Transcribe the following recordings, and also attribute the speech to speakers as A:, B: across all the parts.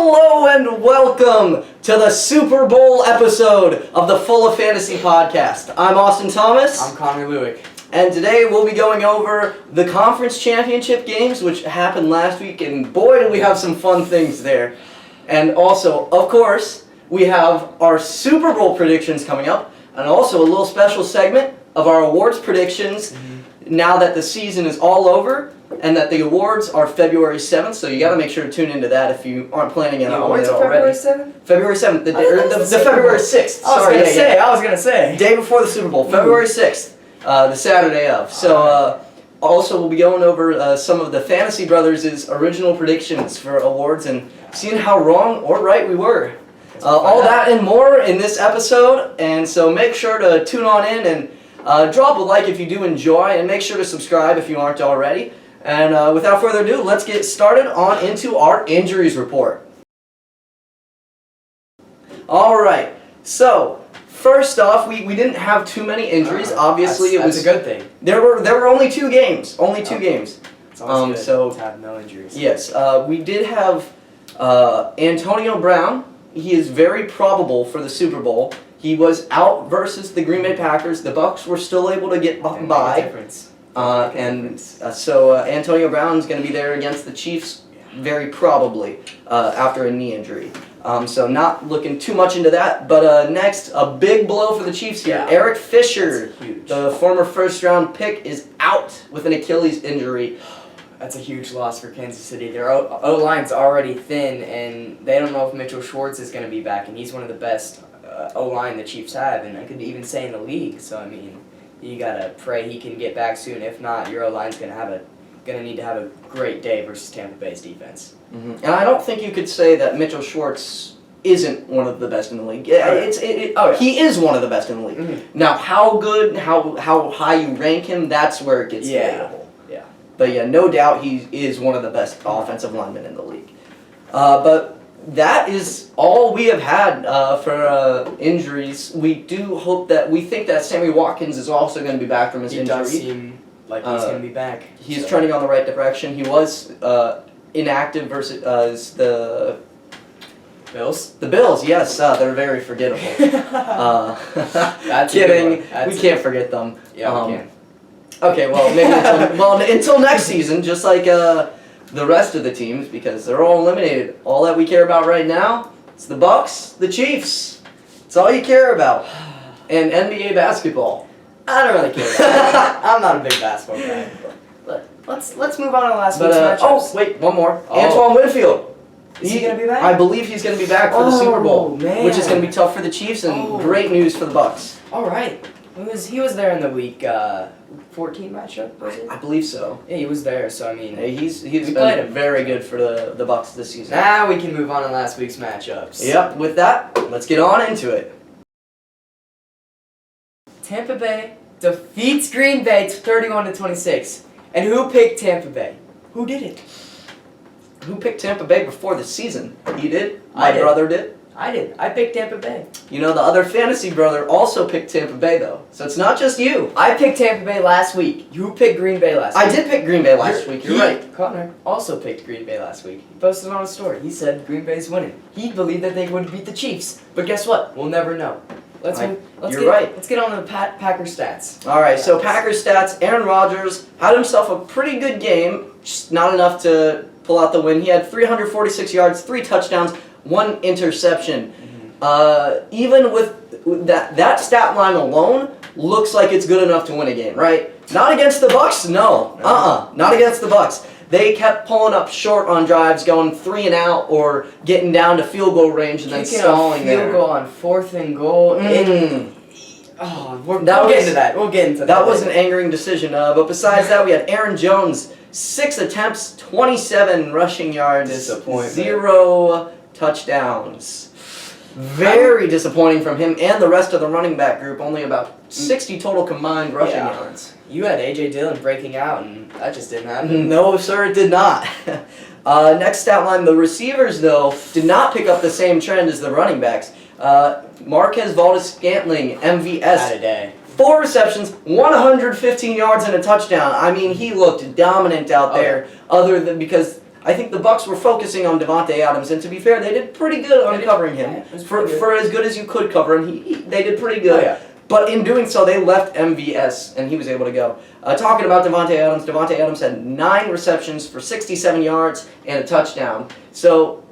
A: Hello and welcome to the Super Bowl episode of the Full of Fantasy podcast. I'm Austin Thomas.
B: I'm Connor Lewick.
A: And today we'll be going over the conference championship games, which happened last week, and boy did we have some fun things there. And also, of course, we have our Super Bowl predictions coming up, and also a little special segment of our awards predictions now that the season is all over. And that the awards are February 7th, so you got to make sure to tune into that if you aren't planning on it already.
B: February 7th?
A: February 7th, the February 6th.
B: I was gonna say.
A: Day before the Super Bowl, February 6th, the Saturday of. So, also we'll be going over some of the Fantasy Brothers' original predictions for awards and seeing how wrong or right we were. All that and more in this episode, and so make sure to tune on in and drop a like if you do enjoy, and make sure to subscribe if you aren't already. And without further ado, let's get started on into our injuries report. All right, so first off, we didn't have too many injuries. Obviously,
B: that's a good thing.
A: There were only two games, games.
B: It's always good to have no injuries.
A: Yes, we did have Antonio Brown. He is very probable for the Super Bowl. He was out versus the Green Bay Packers. The Bucs were still able to get by. So Antonio Brown's going to be there against the Chiefs very probably after a knee injury. So not looking too much into that. But next, a big blow for the Chiefs here.
B: Yeah.
A: Eric Fisher, the former first-round pick, is out with an Achilles injury.
B: That's a huge loss for Kansas City. Their O-line's already thin, and they don't know if Mitchell Schwartz is going to be back, and he's one of the best O-line the Chiefs have, and I could even say in the league. So, I mean, you gotta pray he can get back soon. If not, your O-line's gonna need to have a great day versus Tampa Bay's defense.
A: And I don't think you could say that Mitchell Schwartz isn't one of the best in the league. He is one of the best in the league. Now, how good, how high you rank him, that's where it gets debatable.
B: Yeah.
A: But yeah, no doubt he is one of the best offensive linemen in the league. But that is all we have had for injuries. We think that Sammy Watkins is also going to be back from his injury.
B: He does seem like he's going to be back.
A: He's trending on the right direction. He was inactive versus the
B: Bills.
A: The Bills, yes, they're very forgettable.
B: That's
A: kidding. We can't forget them.
B: Yeah, we can.
A: Okay, well maybe until next season, just like the rest of the teams, because they're all eliminated. All that we care about right now is the Bucs, the Chiefs. It's all you care about. And NBA basketball.
B: I don't really care about that. I'm not a big basketball guy. But let's move on to last week's matchups.
A: Oh, wait, one more. Antoine Winfield.
B: Is he going to be back?
A: I believe he's going to be back for the Super Bowl,
B: man.
A: which is going to be tough for the Chiefs and great news for the Bucs.
B: All right. He was there in the week 14 matchup, was it?
A: I believe so.
B: Yeah, he was there, so I mean...
A: Hey, he's been very good for the Bucs this season.
B: Now we can move on to last week's matchups.
A: Yep, with that, let's get on into it.
B: Tampa Bay defeats Green Bay 31-26. And who picked Tampa Bay? Who did it?
A: Who picked Tampa Bay before the season? You did?
B: I did.
A: My brother did?
B: I did. I picked Tampa Bay.
A: You know, the other fantasy brother also picked Tampa Bay, though. So it's not just you.
B: I picked Tampa Bay last week. You picked Green Bay last week.
A: I did pick Green Bay last week. You're right.
B: Connor also picked Green Bay last week. He posted on a story. He said Green Bay's winning. He believed that they would beat the Chiefs. But guess what? We'll never know. Let's get on to the Packers stats.
A: All right, so Packers stats. Aaron Rodgers had himself a pretty good game. Just not enough to pull out the win. He had 346 yards, 3 touchdowns, 1 interception. Even with that stat line alone, looks like it's good enough to win a game, right? Not against the Bucs, no. Not against the Bucs. They kept pulling up short on drives, going 3 and out, or getting down to field goal range and then stalling there.
B: Field goal on 4th and goal. We'll get into that.
A: That was an angering decision. But besides that, we had Aaron Jones, 6 attempts, 27 rushing yards, 0 touchdowns. Very disappointing from him and the rest of the running back group. Only about 60 total combined rushing yards.
B: You had A.J. Dillon breaking out, and that just didn't happen.
A: No, sir, it did not. Next stat line, the receivers, though, did not pick up the same trend as the running backs. Marquez Valdes-Scantling, MVS.
B: Had a day.
A: 4 receptions, 115 yards and a touchdown. I mean, he looked dominant out there, other than because I think the Bucs were focusing on Davante Adams, and to be fair, they did pretty good on covering him. For as good as you could cover him, they did pretty good.
B: Oh, yeah.
A: But in doing so, they left MVS, and he was able to go. Talking about Davante Adams had 9 receptions for 67 yards and a touchdown. So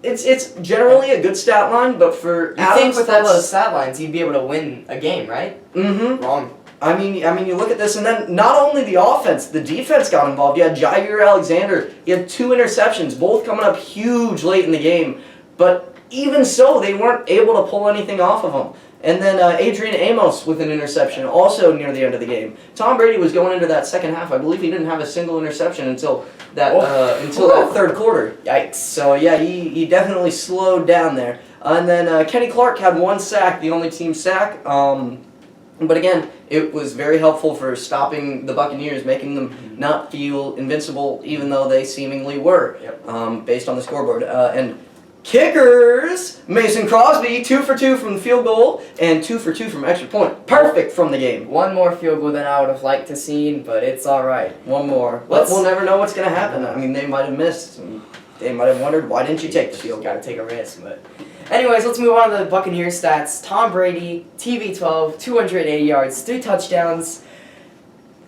A: it's generally a good stat line, but for
B: You
A: Adams,
B: think with all those stat lines, you'd be able to win a game, right?
A: Mm-hmm.
B: Wrong.
A: I mean, you look at this, and then not only the offense, the defense got involved. You had Jair Alexander. He had 2 interceptions, both coming up huge late in the game. But even so, they weren't able to pull anything off of him. And then Adrian Amos with an interception, also near the end of the game. Tom Brady was going into that second half. I believe he didn't have a single interception until that third quarter.
B: Yikes.
A: So yeah, he definitely slowed down there. And then Kenny Clark had 1 sack, the only team sack. But again, it was very helpful for stopping the Buccaneers, making them not feel invincible, even though they seemingly were, based on the scoreboard. And kickers, Mason Crosby, 2 for 2 from the field goal, and 2 for 2 from extra point. Perfect from the game.
B: 1 more field goal than I would have liked to seen, but it's all right.
A: 1 more. We'll never know what's going to happen. I mean, they might have missed. They might have wondered, why didn't you take the field goal?
B: Got to take a risk, but... Anyways, let's move on to the Buccaneers stats. Tom Brady, TB12, 280 yards, 3 touchdowns,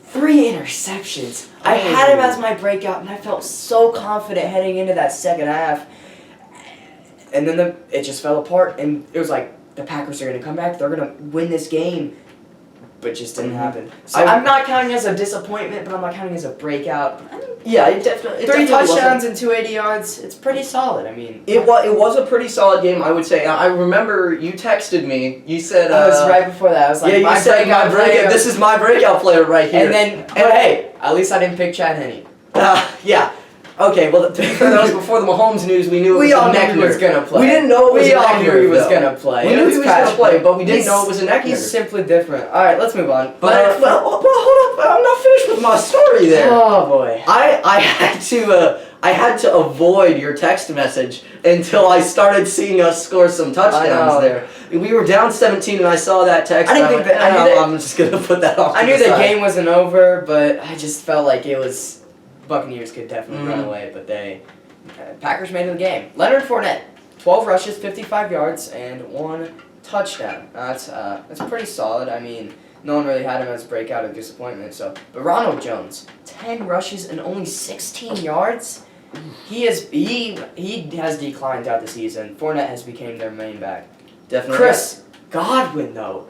B: 3 interceptions. I had him as my breakout, and I felt so confident heading into that second half. And then it just fell apart, and it was like, the Packers are going to come back, they're going to win this game. But it just didn't happen. So I'm not counting as a disappointment, but I'm not counting as a breakout.
A: Yeah, it definitely.
B: 3 touchdowns and 280 yards. It's pretty solid. I mean,
A: it was a pretty solid game, I would say. I remember you texted me. You said
B: it was right before that. I was like,
A: yeah, you said my breakout. This is my breakout player right here.
B: And then, but hey, at least I didn't pick Chad Henne.
A: Yeah. Okay, well, to be fair, that was before the Mahomes news. We knew
B: we all knew he was going to play.
A: We didn't know it was a neck nerve,
B: he was going to play.
A: We knew he was going to play, but we didn't know it was a neck nerve.
B: He's simply different. All right, let's move on.
A: But hold up. I'm not finished with my story there.
B: Oh, boy.
A: I had to avoid your text message until I started seeing us score some touchdowns there. We were down 17, and I saw that text.
B: I didn't think that.
A: I'm just going to put that off.
B: I knew the game wasn't over, but I just felt like it was... Buccaneers could definitely run away, but Packers made it the game. Leonard Fournette, 12 rushes, 55 yards, and 1 touchdown. That's pretty solid. I mean, no one really had him as a breakout or disappointment. But Ronald Jones, 10 rushes and only 16 yards. He has declined throughout the season. Fournette has become their main back.
A: Definitely.
B: Chris Godwin though,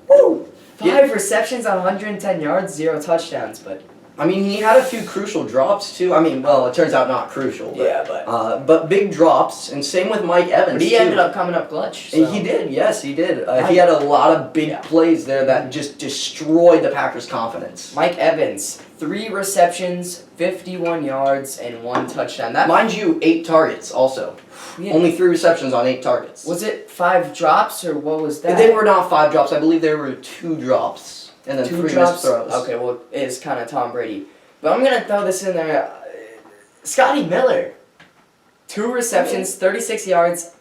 B: woo, 5 receptions on 110 yards, 0 touchdowns, but.
A: I mean, he had a few crucial drops, too. I mean, well, it turns out not crucial. But big drops, and same with Mike Evans,
B: But he ended up coming up clutch. So.
A: He did, yes, he did. He had a lot of big plays there that just destroyed the Packers' confidence.
B: Mike Evans, 3 receptions, 51 yards, and 1 touchdown.
A: Mind you, 8 targets also. Yeah. Only 3 receptions on 8 targets.
B: Was it 5 drops, or what was that?
A: They were not 5 drops. I believe there were 2 drops. And then
B: 2
A: 3
B: drops.
A: missed throws.
B: Okay, well, it is kind of Tom Brady. But I'm going to throw this in there. Scotty Miller. 2 receptions, 36 yards,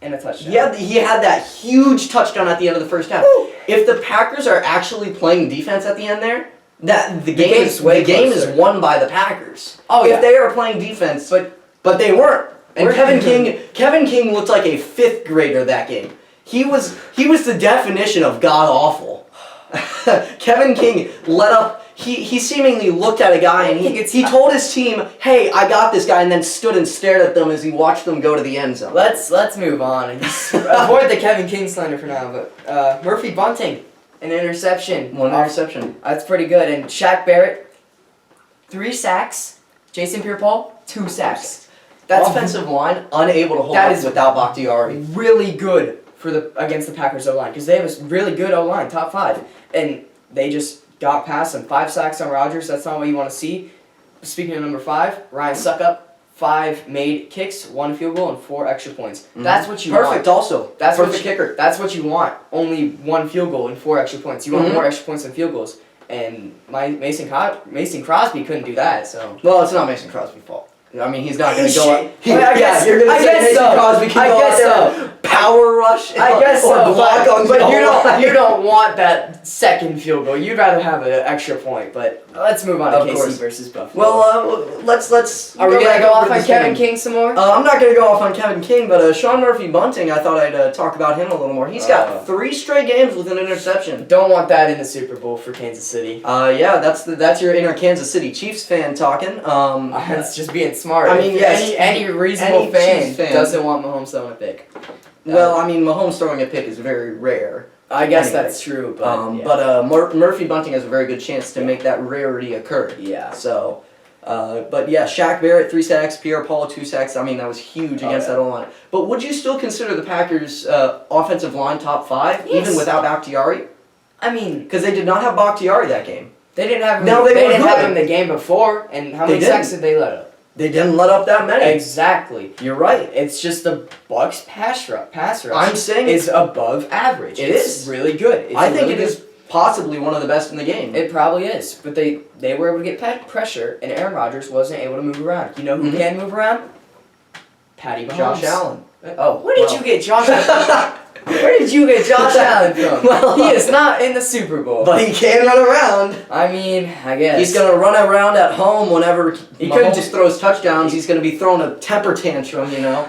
B: and a touchdown.
A: Yeah, he had that huge touchdown at the end of the first half. Woo! If the Packers are actually playing defense at the end there, the game is won by the Packers.
B: Oh,
A: if they are playing defense, but they weren't. And Kevin King looked like a 5th grader that game. He was the definition of god awful. Kevin King let up. He seemingly looked at a guy and he told his team, "Hey, I got this guy," and then stood and stared at them as he watched them go to the end zone.
B: Let's move on and avoid the Kevin King slander for now. But Murphy Bunting, an interception.
A: 1 interception.
B: That's pretty good. And Shaq Barrett, 3 sacks. Jason Pierre-Paul, 2 sacks.
A: That's offensive line unable to hold up without Bakhtiari.
B: Really good against the Packers O-line because they have a really good O-line, top 5, and they just got past him. 5 sacks on Rodgers. That's not what you want to see. Speaking of number 5, Ryan Suckup, 5 made kicks, 1 field goal, and 4 extra points. Mm-hmm. That's what you want.
A: Perfect. Also,
B: that's
A: perfect kicker.
B: That's what you want. Only 1 field goal and 4 extra points. You want more extra points than field goals. And Mason Crosby couldn't do that. So
A: well, it's not Mason Crosby's fault. I mean, he's not going to go up.
B: I guess
A: you're going to say Mason
B: so.
A: Crosby can go out there and pound power rush.
B: I guess
A: or
B: so,
A: block on
B: but
A: goal line.
B: you don't want that second field goal. You'd rather have an extra point. But let's move on to
A: Of
B: KC
A: course.
B: versus Buffalo.
A: Well, let's.
B: Are we gonna
A: back
B: go
A: over
B: off on
A: this
B: Kevin
A: game.
B: King some more?
A: I'm not going to go off on Kevin King, but Sean Murphy-Bunting, I thought I'd talk about him a little more. He's got 3 straight games with an interception.
B: Don't want that in the Super Bowl for Kansas City.
A: Yeah, that's your inner Kansas City Chiefs fan talking.
B: That's just being smart.
A: I mean, yes,
B: any reasonable
A: any
B: fan,
A: Chiefs fan
B: doesn't want Mahomes throwing a pick.
A: Well, I mean, Mahomes throwing a pick is very rare.
B: I guess
A: Anyway.
B: that's true, but yeah.
A: But Murphy-Bunting has a very good chance to make that rarity occur.
B: Yeah.
A: So, but yeah, Shaq Barrett 3 sacks, Pierre-Paul 2 sacks. I mean, that was huge against that O-line. But would you still consider the Packers' offensive line top 5
B: Yes.
A: even without Bakhtiari?
B: I mean,
A: Because they did not have Bakhtiari that game.
B: they didn't have him.
A: No, they
B: they
A: were
B: didn't have
A: good.
B: him the game before, and how
A: They
B: many sacks did they let up?
A: They didn't let up that many.
B: Exactly.
A: You're right.
B: It's just the Bucks pass rush.
A: I'm saying
B: is above average.
A: It's
B: really good. It's
A: I think
B: really
A: it
B: good.
A: is possibly one of the best in the game.
B: It probably is, but they were able to get pressure, and Aaron Rodgers wasn't able to move around. You know who can move around? Patty Mahomes.
A: Josh Allen.
B: Oh, where did you get Josh Allen? Where did you get Josh Allen from?
A: Well,
B: He is not in the Super Bowl.
A: But he can run around.
B: I mean, I guess.
A: He's going to run around at home whenever
B: He
A: Mahomes
B: could just-
A: throws touchdowns. He's going to be throwing a temper tantrum, you know.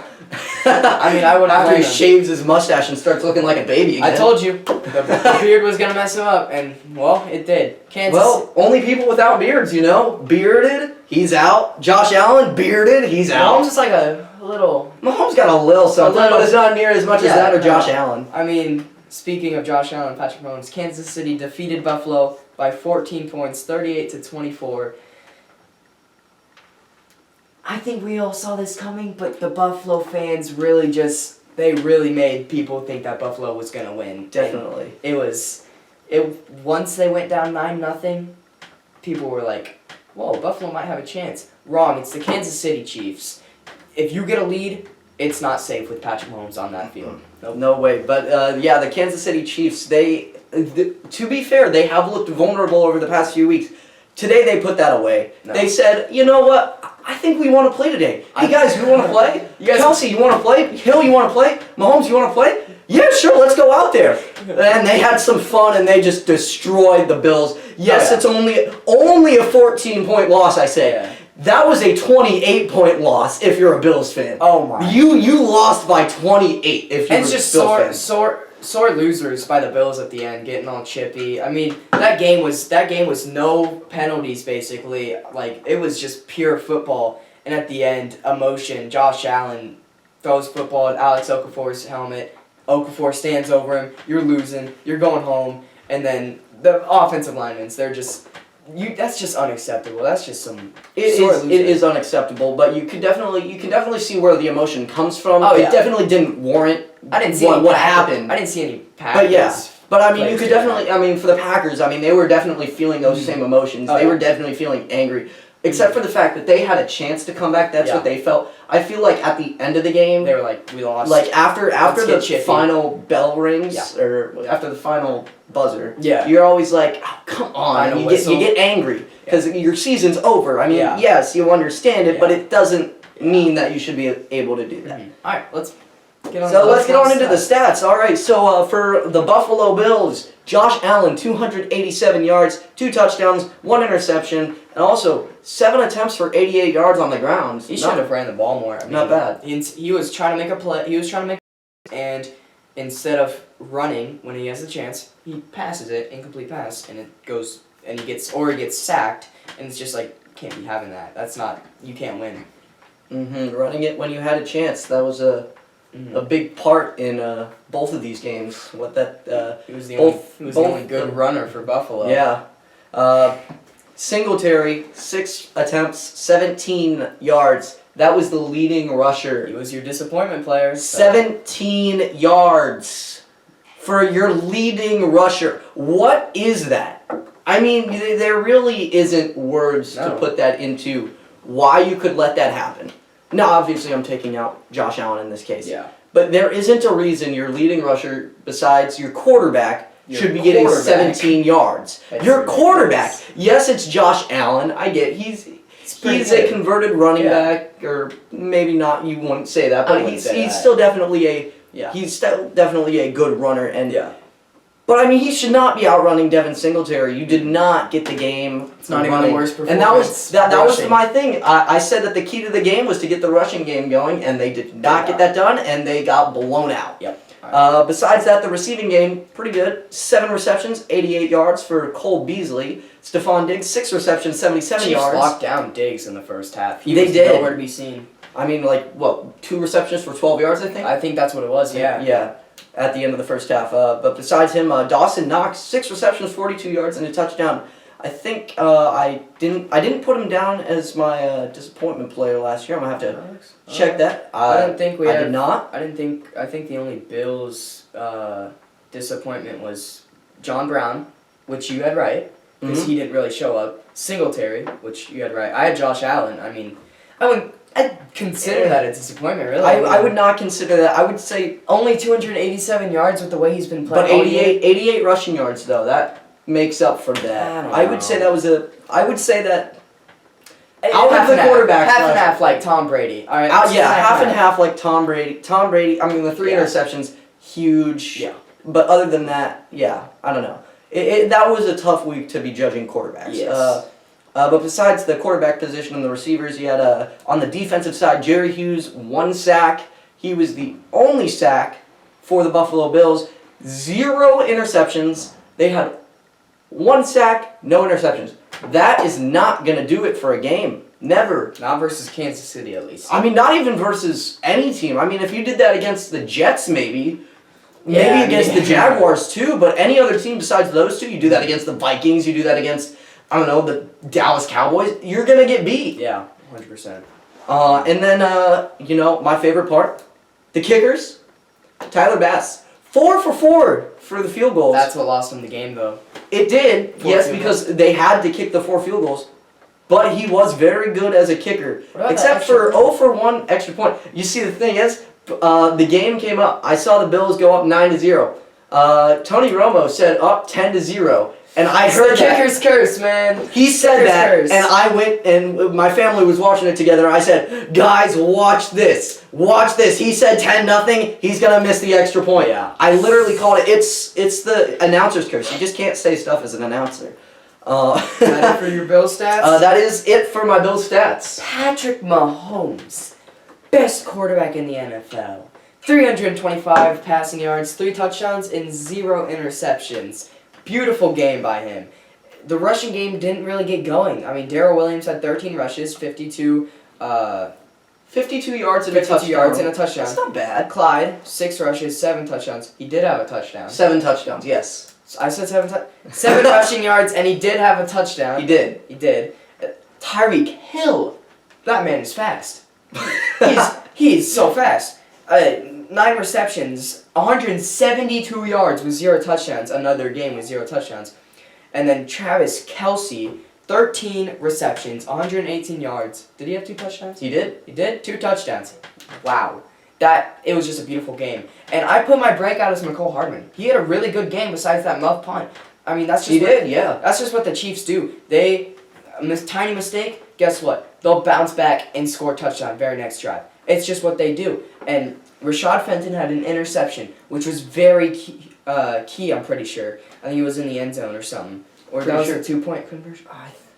B: I mean, I wouldn't
A: After
B: blame
A: he
B: him.
A: shaves his mustache and starts looking like a baby again.
B: I told you, the beard was going to mess him up, and, well, it did. Kansas.
A: Well, only people without beards, you know. Bearded, he's out. Josh Allen, bearded, he's
B: Mahomes
A: out.
B: is like a little...
A: Mahomes got a little something,
B: little-
A: but it's not near as much as
B: Yeah,
A: that or
B: no.
A: Josh Allen.
B: I mean, speaking of Josh Allen and Patrick Mahomes, Kansas City defeated Buffalo by 14 points, 38-24. I think we all saw this coming, but the Buffalo fans really really made people think that Buffalo was going to win.
A: Definitely.
B: And once they went down 9-0, people were like, whoa, Buffalo might have a chance. Wrong, it's the Kansas City Chiefs. If you get a lead, it's not safe with Patrick Mahomes on that field. Nope.
A: No way. But yeah, the Kansas City Chiefs, to be fair, they have looked vulnerable over the past few weeks. Today they put that away.
B: No.
A: They said, you know what? I think we want to play today. Hey guys, you want to play?
B: You guys-
A: Kelsey, you want to play? Hill, you want to play? Mahomes, you want to play? Yeah, sure, let's go out there. And they had some fun and they just destroyed the Bills. Yes,
B: Oh, yeah.
A: it's only a 14-point loss, I say.
B: Yeah.
A: That was a 28-point loss if you're a Bills fan.
B: Oh my.
A: You lost by 28 if you're
B: And it's
A: a
B: just
A: Bills fan.
B: sore losers by the Bills at the end, getting all chippy. I mean, that game was no penalties basically. Like, it was just pure football. And at the end, emotion. Josh Allen throws football at Alex Okafor's helmet. Okafor stands over him. You're losing. You're going home. And then the offensive linemen, they're just... that's just unacceptable. That's just some
A: It is unacceptable, but you can definitely see where the emotion comes from.
B: Oh, yeah.
A: It definitely didn't warrant
B: I didn't see
A: what happened.
B: I didn't see any Packers.
A: But yeah, but I mean, you
B: players
A: could
B: do
A: definitely. I mean, for the Packers, I mean, they were definitely feeling those same emotions.
B: Oh,
A: They
B: yeah.
A: were definitely feeling angry, except for the fact that they had a chance to come back. That's
B: Yeah.
A: what they felt. I feel like at the end of the game,
B: They were like, we lost.
A: like after
B: Let's
A: the
B: get chippy.
A: final bell rings
B: Yeah.
A: or after the final buzzer,
B: Yeah.
A: you're always like, oh, come on,
B: Final
A: and you
B: whistle.
A: get angry because your season's over. I mean,
B: Yeah.
A: yes, you understand it, but
B: Yeah.
A: it doesn't mean that you should be able to do that.
B: All right, let's get on.
A: So let's get on into the stats. All right, so for the Buffalo Bills, Josh Allen, 287 yards, 2 touchdowns, 1 interception, and also 7 attempts for 88 yards on the ground.
B: He should have ran the ball more. I mean,
A: Not bad.
B: He was trying to make a play. He was trying to make, and instead of running when he has a chance, he passes it, incomplete pass, and it goes, and he gets sacked, and it's just like, can't be having that. That's not, you can't win.
A: Running it when you had a chance. That was a big part in both of these games. What that
B: He was the
A: both-
B: only
A: both-
B: good runner for Buffalo.
A: yeah. Singletary, 6 attempts, 17 yards. That was the leading rusher.
B: He was your disappointment player. So.
A: 17 yards for your leading rusher. What is that? I mean, there really isn't words to
B: No.
A: put that into why you could let that happen. Now, obviously, I'm taking out Josh Allen in this case.
B: Yeah.
A: But there isn't a reason your leading rusher, besides your quarterback,
B: Your
A: should be getting
B: quarterback.
A: 17 yards.
B: That's
A: Your
B: ridiculous.
A: quarterback. Yes, it's Josh Allen. I get he's
B: pretty
A: a
B: good.
A: converted running
B: Yeah.
A: back, or maybe not. You wouldn't say that,
B: I
A: but
B: wouldn't
A: he's
B: say that.
A: still definitely a Yeah. He's definitely a good runner, and
B: Yeah.
A: But I mean, he should not be outrunning Devin Singletary. You did not get the game.
B: It's not even the worst performance.
A: And that was
B: rushing.
A: my thing. I said that the key to the game was to get the rushing game going, and they did not get that done, and they got blown out.
B: Yep.
A: Besides that, the receiving game, pretty good. 7 receptions, 88 yards for Cole Beasley. Stephon Diggs, 6 receptions, 77
B: Chiefs
A: yards.
B: locked down Diggs in the first half.
A: They did.
B: Nowhere to be seen.
A: I mean, 2 receptions for 12 yards, I think?
B: I think that's what it was, yeah.
A: Yeah, at the end of the first half. But besides him, Dawson Knox, 6 receptions, 42 yards, and a touchdown. I think I didn't put him down as my disappointment player last year. I'm going to have to check that.
B: I don't think we
A: I did not.
B: I think the only Bills disappointment was John Brown, which you had right, because he didn't really show up. Singletary, which you had right. I had Josh Allen. I mean, I'd consider that a disappointment, really.
A: I would not consider that. I would say
B: only 287 yards with the way he's been playing.
A: But 88 rushing yards, though. That makes up for that. I would say that was I would say that out of the quarterbacks,
B: half and half like Tom Brady. All right.
A: Half and half like Tom Brady. Tom Brady. I mean, the 3 interceptions, huge.
B: Yeah.
A: But other than that, I don't know. That was a tough week to be judging quarterbacks.
B: Yes.
A: But besides the quarterback position and the receivers, you had on the defensive side, Jerry Hughes, 1 sack. He was the only sack for the Buffalo Bills. 0 interceptions. They had 1 sack, no interceptions. That is not going to do it for a game. Never.
B: Not versus Kansas City, at least.
A: I mean, not even versus any team. I mean, if you did that against the Jets, maybe against the Jaguars too, but any other team besides those two, you do that against the Vikings, you do that against, I don't know, the Dallas Cowboys, you're going to get beat.
B: Yeah, 100%.
A: And then, my favorite part, the kickers, Tyler Bass. 4 for 4 for the field goals.
B: That's what lost him the game, though.
A: It did, yes, because they had to kick the 4 field goals. But he was very good as a kicker. Except for 0 for 1 extra point. You see, the thing is, the game came up. I saw the Bills go up 9-0. Tony Romo said up 10-0. And I heard that.
B: Kicker's curse, man.
A: He said that,
B: curse.
A: and I went, and my family was watching it together. I said, guys, watch this. Watch this. He said 10-0. He's going to miss the extra point.
B: Yeah.
A: I literally called it. It's the announcer's curse. You just can't say stuff as an announcer.
B: Is that it for your Bill stats?
A: That is it for my Bill stats.
B: Patrick Mahomes, best quarterback in the NFL. 325 passing yards, 3 touchdowns, and 0 interceptions. Beautiful game by him. The rushing game didn't really get going. I mean, Darrell Williams had 13 rushes, 52
A: yards and a touchdown. That's not bad.
B: Clyde, 6 rushes, 7 touchdowns. He did have a touchdown.
A: 7 touchdowns, yes.
B: I said 7 rushing yards, and he did have a touchdown.
A: He did.
B: Tyreek Hill, that man is fast. He's so fast. 9 receptions, 172 yards with 0 touchdowns. Another game with 0 touchdowns. And then Travis Kelce, 13 receptions, 118 yards. Did he have 2 touchdowns?
A: He did.
B: He did? 2 touchdowns. Wow. It was just a beautiful game. And I put my breakout as McCole Hardman. He had a really good game besides that muff punt. I mean, that's just That's just what the Chiefs do. Tiny mistake, guess what? They'll bounce back and score a touchdown very next drive. It's just what they do. And Rashad Fenton had an interception, which was very key, I'm pretty sure. I think he was in the end zone or something. Or that was a 2-point conversion?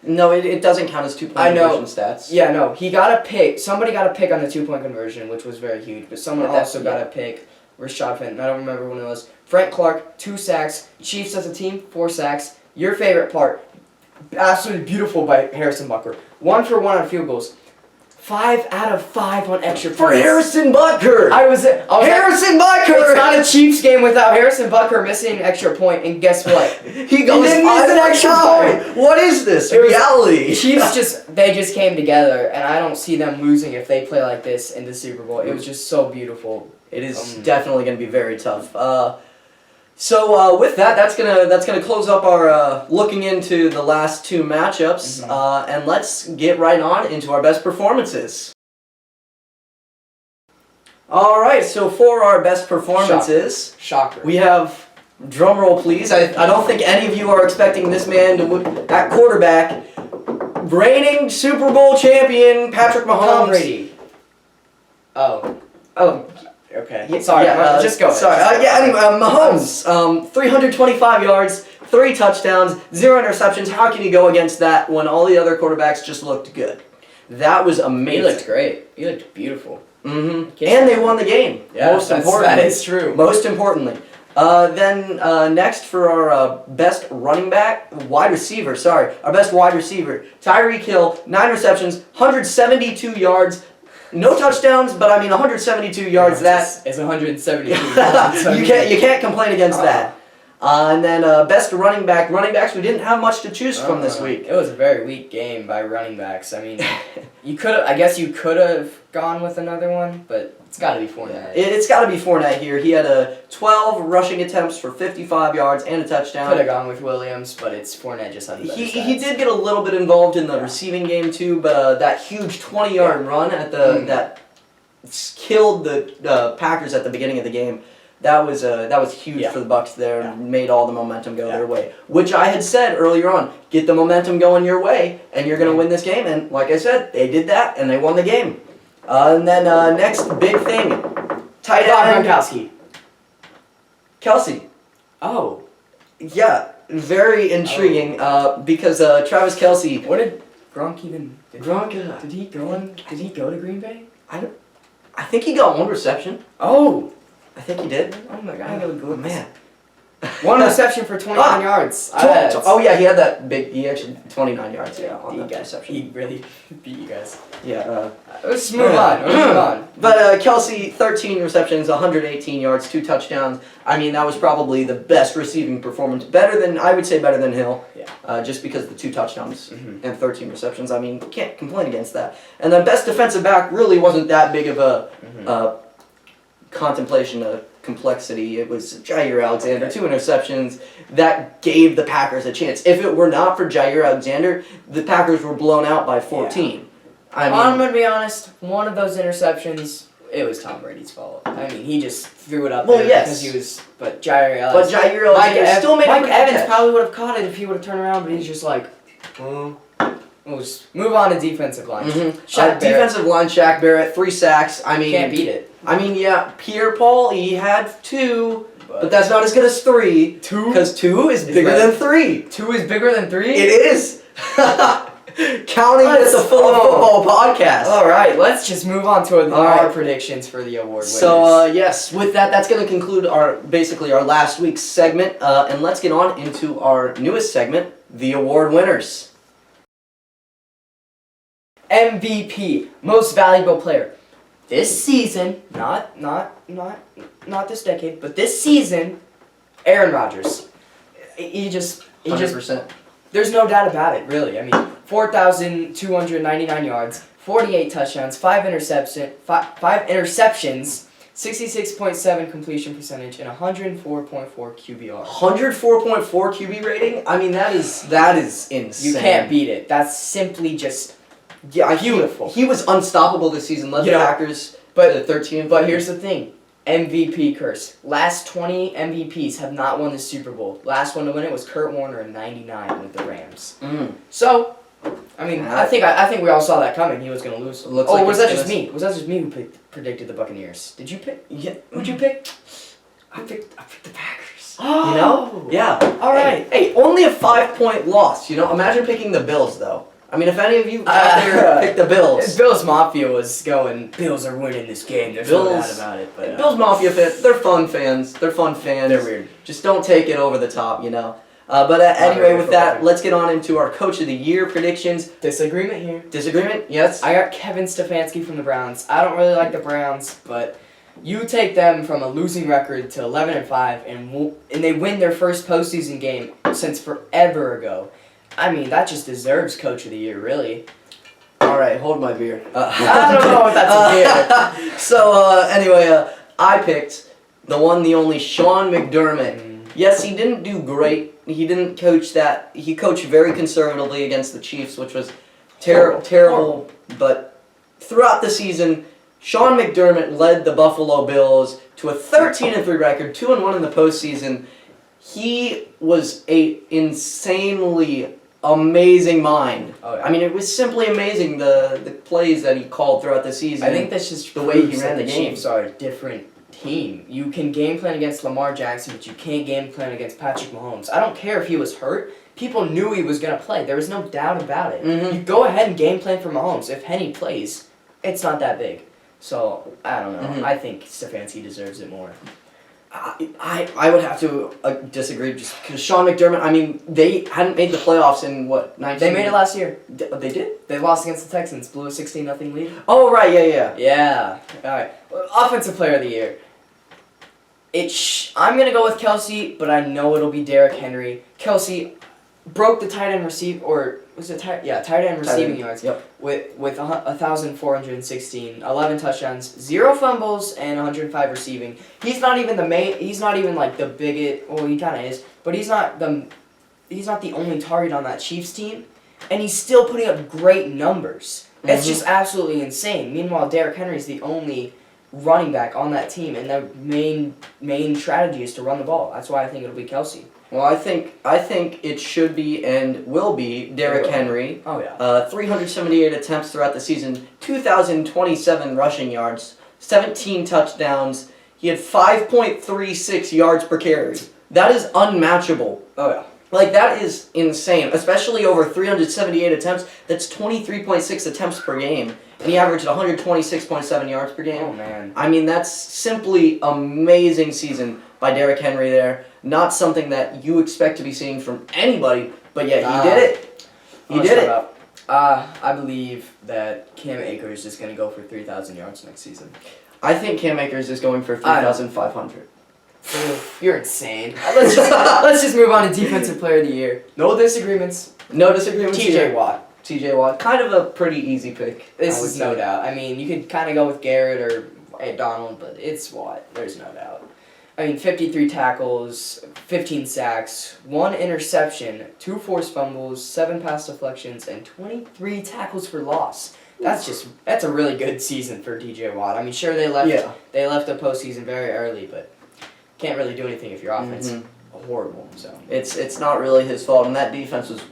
A: No, it doesn't count as 2-point conversion stats.
B: Yeah, no. He got a pick. Somebody got a pick on the 2-point conversion, which was very huge. But someone also got a pick. Rashad Fenton. I don't remember when it was. Frank Clark, 2 sacks. Chiefs as a team, 4 sacks. Your favorite part. Absolutely beautiful by Harrison Butker. 1 for 1 on field goals. 5 out of 5 on extra points.
A: For Harrison Butker! Harrison Butker!
B: It's not a Chiefs game without Harrison Butker missing an extra point, and guess what?
A: He didn't miss an extra point! What is this? Reality!
B: Chiefs just came together, and I don't see them losing if they play like this in the Super Bowl. It was just so beautiful.
A: It is definitely going to be very tough. So with that, that's gonna close up our looking into the last 2 matchups, and let's get right on into our best performances. All right, so for our best performances,
B: Shocker.
A: we have, drum roll please. I don't think any of you are expecting this man to at quarterback, reigning Super Bowl champion Patrick Mahomes.
B: Tom Brady. Oh. Okay.
A: Yeah,
B: Sorry,
A: yeah,
B: just go ahead.
A: Sorry.
B: Just go
A: Yeah.
B: ahead.
A: Anyway, Mahomes, 325 yards, 3 touchdowns, 0 interceptions. How can you go against that when all the other quarterbacks just looked good? That was amazing.
B: He looked great. He looked beautiful.
A: Mm-hmm. And they won the game.
B: Yeah,
A: most importantly.
B: that is true.
A: Most importantly. Then next for our best wide receiver, our best wide receiver, Tyreek Hill, 9 receptions, 172 yards, no touchdowns, but I mean 172 yards.
B: It's 172 yards.
A: You can't complain against that. And then best running backs, we didn't have much to choose from this week.
B: It was a very weak game by running backs. I mean, I guess you could have gone with another one, but it's got to be Fournette.
A: It's got to be Fournette here. He had 12 rushing attempts for 55 yards and a touchdown.
B: Could have gone with Williams, but it's Fournette just had the better stats.
A: He did get a little bit involved in the receiving game too, but that huge 20-yard run at that killed the Packers at the beginning of the game. That was huge for the Bucs there and made all the momentum go their way. Which I had said earlier on, get the momentum going your way and you're going to win this game. And like I said, they did that and they won the game. And then next big thing, tight end.
B: Gronkowski.
A: Kelsey.
B: Oh.
A: Yeah, very intriguing because Travis Kelsey.
B: What did Gronk even...
A: Gronk...
B: Did he go to Green Bay?
A: I think he got 1 reception.
B: Oh.
A: I think he did.
B: Oh my God.
A: Oh, man.
B: 1 reception for 29 yards.
A: Oh yeah, he had that big. He actually 29 yards. Yeah, on that reception.
B: He really beat you guys.
A: Yeah.
B: Let's move on.
A: But Kelsey, 13 receptions, 118 yards, 2 touchdowns. I mean, that was probably the best receiving performance. Better than Hill.
B: Yeah.
A: Just because of the 2 touchdowns and 13 receptions. I mean, can't complain against that. And the best defensive back really wasn't that big of a contemplation of complexity. It was Jair Alexander, 2 interceptions that gave the Packers a chance. If it were not for Jair Alexander, the Packers were blown out by 14.
B: Yeah. I'm gonna be honest. One of those interceptions, it was Tom Brady's fault. I mean, he just threw it up there because he was. But Jair Alexander
A: still made
B: Mike Evans probably would have caught it if he would have turned around, but he's just like. We'll just move on to defensive line.
A: Defensive line, Shaq Barrett, 3 sacks. I mean,
B: can't beat it.
A: I mean, yeah, Pierre-Paul, he had 2, but that's not as good as 3. 2? Because 2 is bigger than 3.
B: 2 is bigger than 3?
A: It is. Counting as a full football podcast.
B: All right, let's just move on to our predictions for the award winners.
A: So, yes, with that's going to conclude our last week's segment, and let's get on into our newest segment, the award winners.
B: MVP, most valuable player. This season, not this decade, but this season, Aaron Rodgers. He just
A: 100%.
B: There's no doubt about it, really. I mean, 4,299 yards, 48 touchdowns, 5 interceptions, 66.7 completion percentage, and 104.4 QBR.
A: 104.4 QB rating? I mean, that is insane.
B: You can't beat it. That's simply just beautiful.
A: He was unstoppable this season. Led the Packers to 13.
B: But here's the thing. MVP curse. Last 20 MVPs have not won the Super Bowl. Last one to win it was Kurt Warner in '99 with the Rams. So, I mean, I think we all saw that coming. He was going to lose. Was that just me? Was that just me who predicted the Buccaneers? Did you pick?
A: Yeah.
B: Who'd you pick?
A: I picked the Packers.
B: Oh.
A: You know? Yeah.
B: All right.
A: Hey, only a 5-point loss. You know, imagine picking the Bills though. I mean, if any of you out there picked the Bills.
B: Bills Mafia was going, Bills are winning this game. There's no doubt about it. But,
A: Bills Mafia fans, they're fun fans. They're
B: weird.
A: Just don't take it over the top, you know. But anyway, with that, let's get on into our Coach of the Year predictions.
B: Disagreement here.
A: Disagreement? Yes.
B: I got Kevin Stefanski from the Browns. I don't really like the Browns, but you take them from a losing record to 11-5, and they win their first postseason game since forever ago. I mean, that just deserves Coach of the Year, really.
A: All right, hold my beer.
B: I don't know if that's a beer.
A: So, anyway, I picked the one, the only Sean McDermott. Yes, he didn't do great. He didn't coach that. He coached very conservatively against the Chiefs, which was terrible. But throughout the season, Sean McDermott led the Buffalo Bills to a 13-3 record, 2-1 in the postseason. He was a insanely amazing mind.
B: Oh, yeah.
A: I mean, it was simply amazing the plays that he called throughout the season.
B: I think that's just
A: the way he ran the game.
B: Chiefs are a different team. You can game plan against Lamar Jackson, but you can't game plan against Patrick Mahomes. I don't care if he was hurt. People knew he was going to play. There was no doubt about it.
A: Mm-hmm.
B: You go ahead and game plan for Mahomes. If Henny plays, it's not that big. So, I don't know.
A: Mm-hmm.
B: I think Stefanski deserves it more.
A: I would have to disagree just because Sean McDermott, I mean, they hadn't made the playoffs in, what, 19...
B: They made it last year.
A: They did?
B: They lost against the Texans, blew a 16-0 lead.
A: Oh, right, yeah.
B: Yeah. All right. Offensive Player of the Year. I'm going to go with Kelsey, but I know it'll be Derrick Henry. Kelsey broke the tight end tight end receiving yards.
A: Yep.
B: With 1,416, 11 touchdowns, 0 fumbles, and 105 receiving. He's not even like the biggest. Well, he kind of is, but he's not the only target on that Chiefs team, and he's still putting up great numbers.
A: Mm-hmm.
B: It's just absolutely insane. Meanwhile, Derrick Henry is the only running back on that team, and their main strategy is to run the ball. That's why I think it'll be Kelsey.
A: Well, I think it should be and will be Derrick Henry.
B: Oh, yeah.
A: 378 attempts throughout the season, 2,027 rushing yards, 17 touchdowns. He had 5.36 yards per carry. That is unmatchable.
B: Oh, yeah.
A: Like, that is insane, especially over 378 attempts. That's 23.6 attempts per game, and he averaged 126.7 yards per game.
B: Oh, man.
A: I mean, that's simply amazing season by Derrick Henry there. Not something that you expect to be seeing from anybody, but yeah, he did it. He did it.
B: I believe that Cam Akers is going to go for 3,000 yards next season.
A: I think Cam Akers is going for 3,500.
B: You're insane. Let's just move on to Defensive Player of the Year. No disagreements.
A: No disagreements.
B: TJ Watt.
A: TJ Watt, kind of a pretty easy pick.
B: This is no doubt. I mean, you could kind of go with Garrett or Donald, but it's Watt. There's no doubt. I mean, 53 tackles, 15 sacks, 1 interception, 2 forced fumbles, 7 pass deflections, and 23 tackles for loss. That's a really good season for TJ Watt. I mean, sure they left the postseason very early, but can't really do anything if your offense is horrible. So
A: it's not really his fault, and that defense was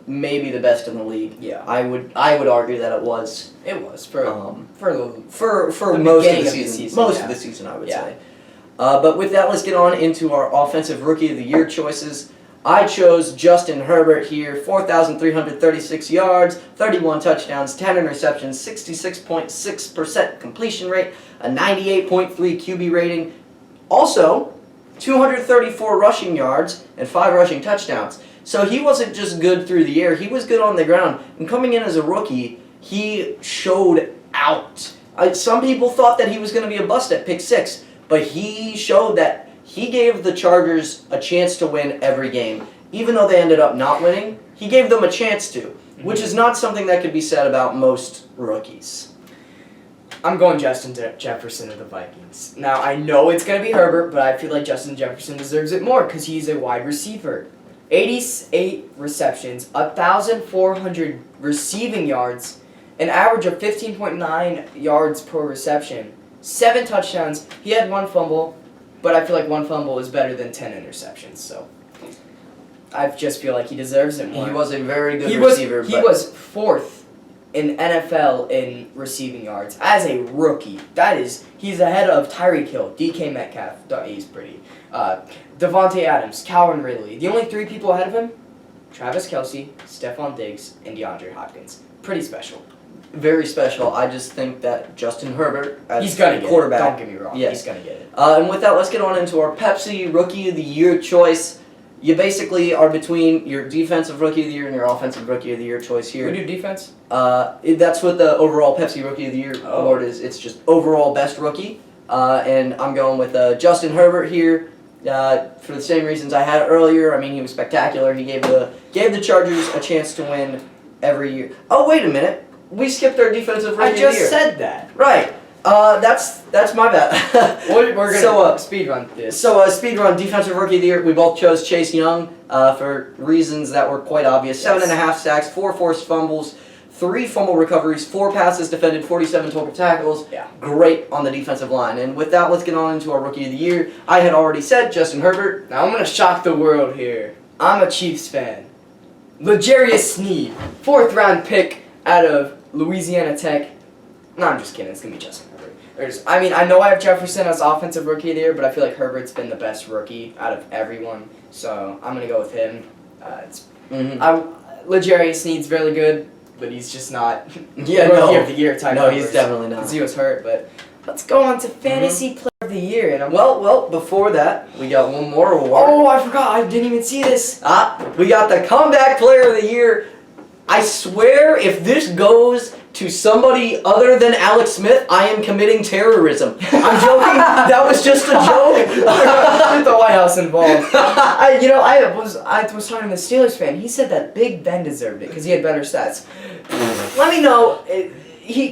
A: maybe the best in the league.
B: Yeah,
A: I would argue that it was.
B: It was for
A: most of the season. Most of the season, I would say. But with that, let's get on into our Offensive Rookie of the Year choices. I chose Justin Herbert here, 4,336 yards, 31 touchdowns, 10 interceptions, 66.6% completion rate, a 98.3 QB rating. Also, 234 rushing yards and 5 rushing touchdowns. So he wasn't just good through the air, he was good on the ground. And coming in as a rookie, he showed out. Some people thought that he was going to be a bust at pick 6, but he showed that he gave the Chargers a chance to win every game. Even though they ended up not winning, he gave them a chance to, which is not something that could be said about most rookies.
B: I'm going Justin Jefferson of the Vikings. Now, I know it's going to be Herbert, but I feel like Justin Jefferson deserves it more because he's a wide receiver. 88 receptions, 1,400 receiving yards, an average of 15.9 yards per reception, 7 touchdowns. He had 1 fumble, but I feel like 1 fumble is better than 10 interceptions, so I just feel like he deserves it more.
A: He was a very good receiver.
B: He was 4th in NFL in receiving yards as a rookie. He's ahead of Tyreek Hill, DK Metcalf. He's pretty. Devontae Adams, Calvin Ridley. The only 3 people ahead of him: Travis Kelce, Stephon Diggs, and DeAndre Hopkins. Pretty special.
A: Very special. I just think that Justin Herbert, as
B: he's gonna get
A: quarterback,
B: it. Don't get me wrong.
A: Yes.
B: He's gonna get it.
A: And with that, let's get on into our Pepsi Rookie of the Year choice. You basically are between your Defensive Rookie of the Year and your Offensive Rookie of the Year choice here.
B: We do defense?
A: That's what the overall Pepsi Rookie of the Year award is. It's just overall best rookie. And I'm going with Justin Herbert here for the same reasons I had earlier. I mean, he was spectacular. He gave the Chargers a chance to win every year. Oh, wait a minute. We skipped our Defensive Rookie of the Year.
B: I just said that.
A: Right. That's my bad.
B: We're gonna speed run this.
A: So speed run Defensive Rookie of the Year. We both chose Chase Young for reasons that were quite obvious. 7.5 sacks, 4 forced fumbles, 3 fumble recoveries, 4 passes defended, 47 total tackles.
B: Yeah.
A: Great on the defensive line. And with that, let's get on into our Rookie of the Year. I had already said Justin Herbert.
B: Now I'm gonna shock the world here. I'm a Chiefs fan. L'Jarius Sneed, 4th round pick out of Louisiana Tech. No, I'm just kidding. It's gonna be Justin Herbert. I know I have Jefferson as offensive rookie of the year, but I feel like Herbert's been the best rookie out of everyone. So I'm gonna go with him. L'Jarius Sneed's really good, but he's just not rookie of the year type.
A: No, he's definitely not.
B: Because he was hurt. But let's go on to fantasy player of the year. And
A: well, before that, we got one more award.
B: Oh, I forgot. I didn't even see this.
A: We got the comeback player of the year. I swear, if this goes to somebody other than Alex Smith, I am committing terrorism. I'm joking. That was just a joke.
B: With the White House involved. I was talking to the Steelers fan. He said that Big Ben deserved it because he had better stats. Let me know.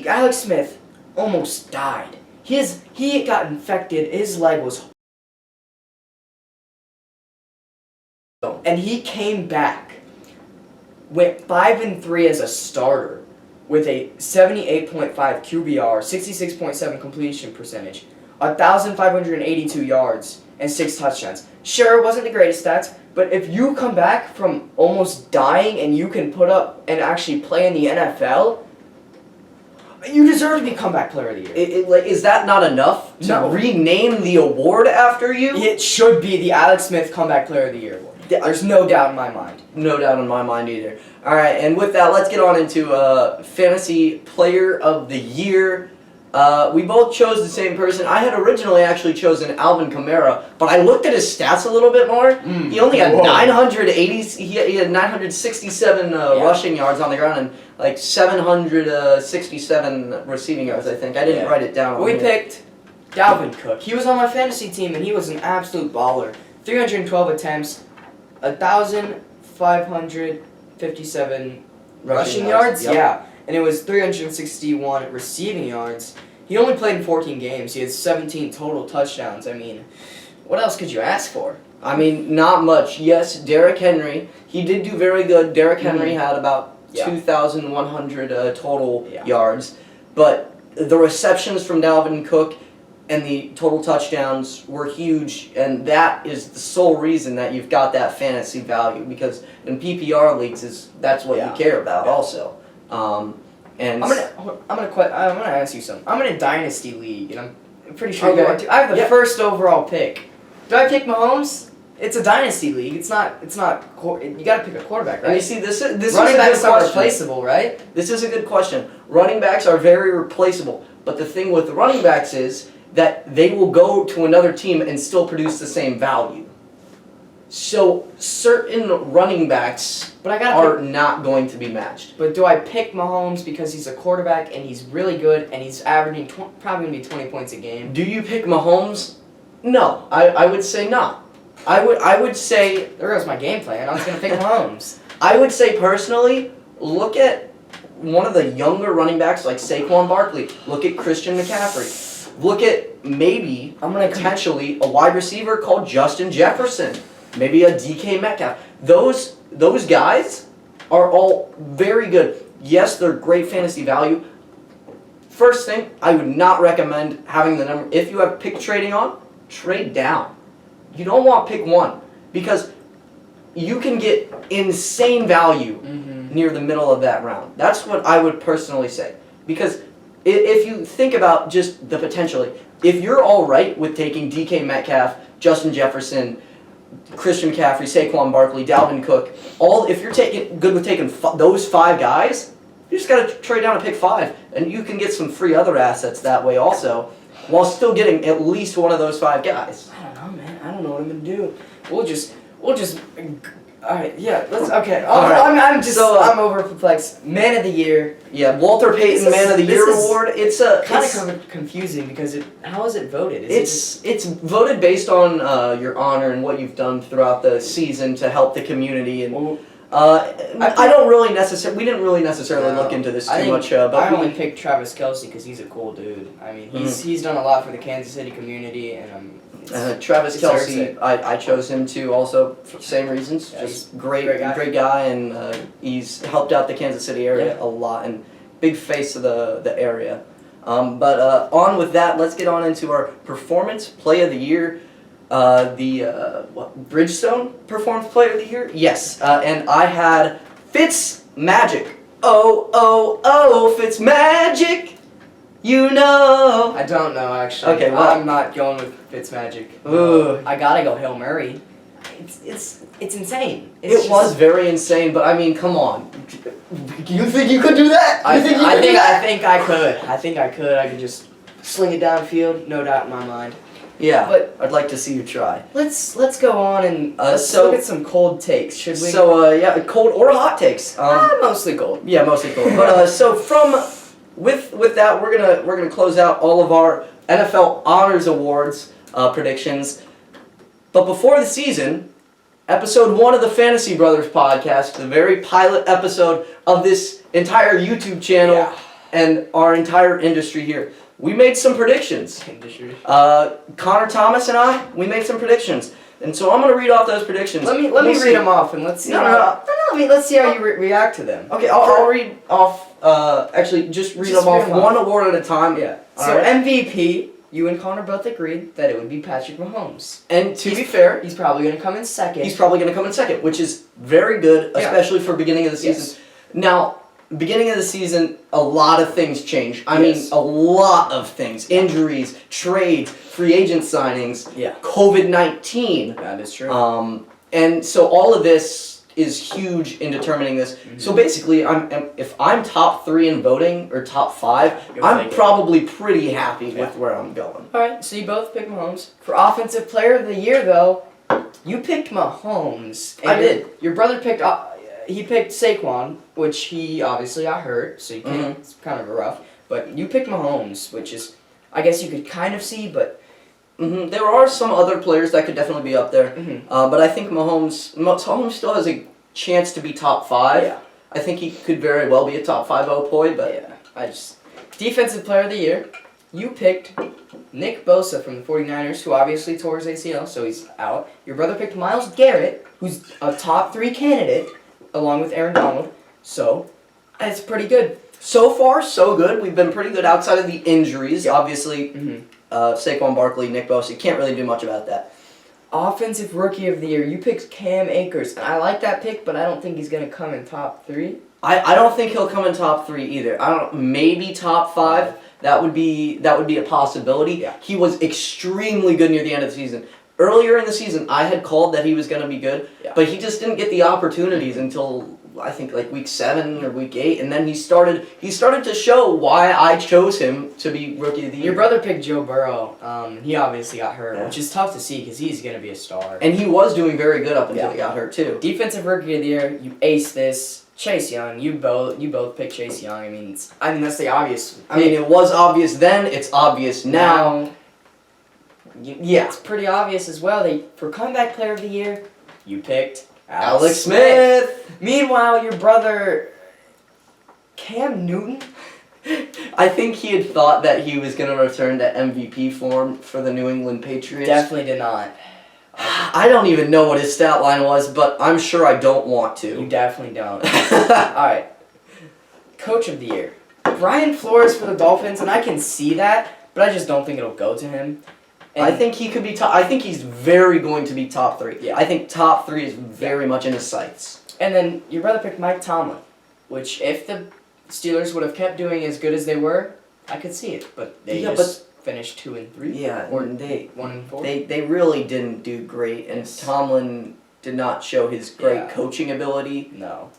B: Alex Smith almost died. He got infected. His leg was. And he came back. Went 5-3 as a starter with a 78.5 QBR, 66.7 completion percentage, 1,582 yards, and 6 touchdowns. Sure, it wasn't the greatest stats, but if you come back from almost dying and you can put up and actually play in the NFL, you deserve to be comeback player of the year.
A: Is that not enough to rename the award after you?
B: It should be the Alex Smith comeback player of the year award. There's no doubt in my mind.
A: No doubt in my mind either. All right, and with that, let's get on into Fantasy Player of the Year. We both chose the same person. I had originally actually chosen Alvin Kamara, but I looked at his stats a little bit more. He only had 980. He had 967 rushing yards on the ground and like 767 receiving yards. I think I didn't write it down.
B: We picked Dalvin Cook. He was on my fantasy team, and he was an absolute baller. 312 attempts. 1,557 rushing yards?
A: Yep.
B: Yeah. And it was 361 receiving yards. He only played in 14 games. He had 17 total touchdowns. I mean, what else could you ask for?
A: I mean, not much. Yes, Derrick Henry. He did do very good. Derrick Henry had about 2,100 total yards. But the receptions from Dalvin Cook and the total touchdowns were huge, and that is the sole reason that you've got that fantasy value, because in PPR leagues that's what you care about also. And
B: I'm gonna ask you something. I'm in a dynasty league, and I'm pretty sure you are too. I have the first overall pick. Do I pick Mahomes? It's a dynasty league. It's not. You got to pick a quarterback, right?
A: And you see, this is
B: running
A: a good
B: backs are
A: question.
B: replaceable, right?
A: This is a good question. Running backs are very replaceable, but the thing with running backs is that they will go to another team and still produce the same value. So certain running backs are not going to be matched.
B: But do I pick Mahomes because he's a quarterback and he's really good and he's averaging probably going to be 20 points a game?
A: Do you pick Mahomes? No, I would say not. I would say...
B: There goes my game plan. I was going to pick Mahomes.
A: I would say personally, look at one of the younger running backs like Saquon Barkley. Look at Christian McCaffrey. Look at maybe potentially a wide receiver called Justin Jefferson. Maybe a DK Metcalf. Those guys are all very good. Yes, they're great fantasy value. First thing, I would not recommend having the number. If you have pick trading on, trade down. You don't want pick 1 because you can get insane value near the middle of that round. That's what I would personally say. Because if you think about just the potential, if you're all right with taking DK Metcalf, Justin Jefferson, Christian McCaffrey, Saquon Barkley, Dalvin Cook, if you're good with taking those 5 guys, you just got to trade down to pick 5, and you can get some free other assets that way also, while still getting at least one of those 5 guys.
B: I don't know, man. I don't know what I'm gonna do. We'll just. All right, yeah. Let's. Okay. I'm over perplexed. Man of the year.
A: Yeah, Walter Payton Man of the Year award. It's
B: kind of confusing because how is it voted?
A: It's voted based on your honor and what you've done throughout the season to help the community and. I don't really necessarily. We didn't really necessarily look into this too much. But
B: I only picked Travis Kelce because he's a cool dude. I mean, he's done a lot for the Kansas City community, and
A: Travis Kelce, I chose him too, also for the same reasons.
B: Yeah,
A: just great guy, and he's helped out the Kansas City area a lot, and big face of the area. But on with that, let's get on into our performance play of the year. Bridgestone Performance Player of the Year? Yes, and I had Fitzmagic. Oh, Fitzmagic! You know.
B: I don't know, actually.
A: Okay, well.
B: I'm not going with Fitzmagic.
A: Ooh.
B: I gotta go Hail Mary. It's insane.
A: It was very insane, but I mean, come on. You think you could do that?
B: I
A: You think you
B: I
A: could do
B: think
A: that?
B: I think I could. I think I could. I could just sling it downfield, no doubt in my mind.
A: Yeah,
B: But-
A: I'd like to see you try.
B: Let's go on and let's
A: so-
B: look at some cold takes, should we?
A: So, yeah, cold or hot takes.
B: Mostly cold.
A: Yeah, mostly cold. But so with that, we're gonna close out all of our NFL Honors Awards predictions. But before the season, episode 1 of the Fantasy Brothers podcast, the very pilot episode of this entire YouTube channel
B: Yeah.
A: and our entire industry here, we made some predictions.
B: Industry.
A: Connor Thomas and I, we made some predictions, and so I'm gonna read off those predictions.
B: Let me
A: We'll
B: read
A: see.
B: them off and let's see.
A: No.
B: I mean, let's see how you react to them.
A: Okay, I'll read off. Actually, just read
B: Just
A: them
B: read
A: off
B: them off.
A: one award at a time.
B: Yeah.
A: All
B: So
A: right.
B: MVP, you and Connor both agreed that it would be Patrick Mahomes.
A: And to be fair,
B: He's probably gonna come in second.
A: he's probably going to come in second, which is very good,
B: Yeah.
A: especially for beginning of the season.
B: Yes.
A: Now, beginning of the season, a lot of things changed. I
B: Yes.
A: mean, a lot of things. Injuries, trades, free agent signings,
B: Yeah.
A: COVID-19.
B: That is true.
A: And so all of this is huge in determining this. So basically, if I'm top 3 in voting, or top 5,
B: You'll
A: I'm
B: take it.
A: probably pretty happy
B: Yeah.
A: with where I'm going.
B: All right, so you both picked Mahomes. For Offensive Player of the Year, though, you picked Mahomes. And
A: I did.
B: Your brother picked. He picked Saquon, which he obviously got hurt, so you can't. It's kind of rough. But you picked Mahomes, which is, I guess you could kind of see, but.
A: There are some other players that could definitely be up there,
B: Mhm.
A: but I think Mahomes still has a chance to be top 5.
B: Yeah.
A: I think he could very well be a top 5 boy, but
B: Yeah, Defensive Player of the Year, you picked Nick Bosa from the 49ers, who obviously tore his ACL, so he's out. Your brother picked Myles Garrett, who's a top 3 candidate, along with Aaron Donald, so it's pretty good.
A: so far so good. We've been pretty good outside of the injuries.
B: Yeah.
A: Obviously,
B: Mm-hmm.
A: Saquon Barkley, Nick Bosa, you can't really do much about that.
B: Offensive Rookie of the Year, you picked Cam Akers, and I like that pick, but I don't think he's going to come in top 3.
A: I don't think he'll come in top 3 either. I don't maybe top 5. That would be a possibility.
B: Yeah.
A: He was extremely good near the end of the season. Earlier in the season, I had called that he was going to be good,
B: Yeah.
A: but he just didn't get the opportunities until I think like week 7 or week 8, and then he started to show why I chose him to be Rookie of the Year.
B: Your brother picked Joe Burrow. He obviously got hurt,
A: Yeah.
B: which is tough to see because he's going to be a star.
A: And he was doing very good up until
B: Yeah.
A: he got hurt too.
B: Defensive Rookie of the Year, you aced this. Chase Young, you both picked Chase Young. I mean, that's the obvious.
A: I mean, it was obvious then. It's obvious now. Yeah.
B: It's pretty obvious as well. For Comeback Player of the Year, you picked
A: Alex Smith.
B: Meanwhile, your brother Cam Newton.
A: I think he had thought that he was going to return to MVP form for the New England Patriots.
B: Definitely did not.
A: I don't even know what his stat line was, but I'm sure I don't want
B: You
A: to.
B: definitely don't. Alright. Coach of the Year. Brian Flores for the Dolphins, and I can see that, but I just don't think it'll go to him. And
A: I think he could be top. I think he's very going to be top 3.
B: Yeah.
A: I think top 3 is very much in his sights.
B: And then your brother picked Mike Tomlin, which if the Steelers would have kept doing as good as they were, I could see it. But they
A: Yeah,
B: just finished 2-3.
A: Yeah,
B: Or
A: they
B: 1-4.
A: they really didn't do great, and
B: Yes.
A: Tomlin did not show his great
B: Yeah.
A: coaching ability
B: No.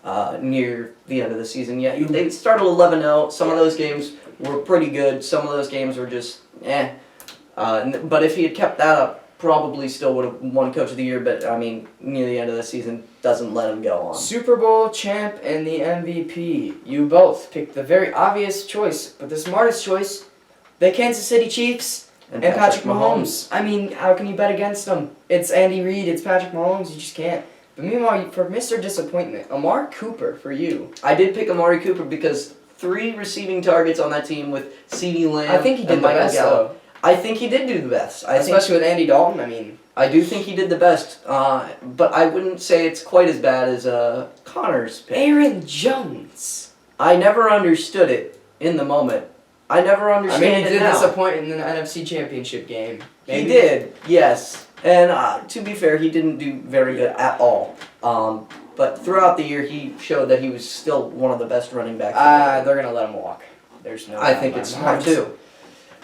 A: near the end of the season. Yeah, they started 11-0. Some of
B: Yeah.
A: those games were pretty good. Some of those games were just but if he had kept that up, probably still would have won Coach of the Year. But I mean, near the end of the season, doesn't let him go on.
B: Super Bowl champ and the MVP. You both picked the very obvious choice, but the smartest choice, the Kansas City Chiefs and Patrick Mahomes. I mean, how can you bet against them? It's Andy Reid, it's Patrick Mahomes, you just can't. But meanwhile, for Mr. Disappointment, Amari Cooper for you.
A: I did pick Amari Cooper because 3 receiving targets on that team with CeeDee Lamb.
B: I think he did
A: and
B: the
A: Michael
B: best,
A: Gallup.
B: though.
A: I think he did do the best.
B: Especially with Andy Dalton, I mean.
A: I do think he did the best, but I wouldn't say it's quite as bad as Connor's pick.
B: Aaron Jones.
A: I never understood it in the moment. I never
B: I
A: understand
B: mean, he
A: it
B: did
A: now.
B: disappoint in the NFC Championship game.
A: He
B: Maybe.
A: did, yes. And to be fair, he didn't do very good at all. But throughout the year, he showed that he was still one of the best running backs.
B: They're going to let him walk. There's no.
A: I
B: doubt
A: think
B: in
A: it's
B: my
A: smart
B: mind.
A: too.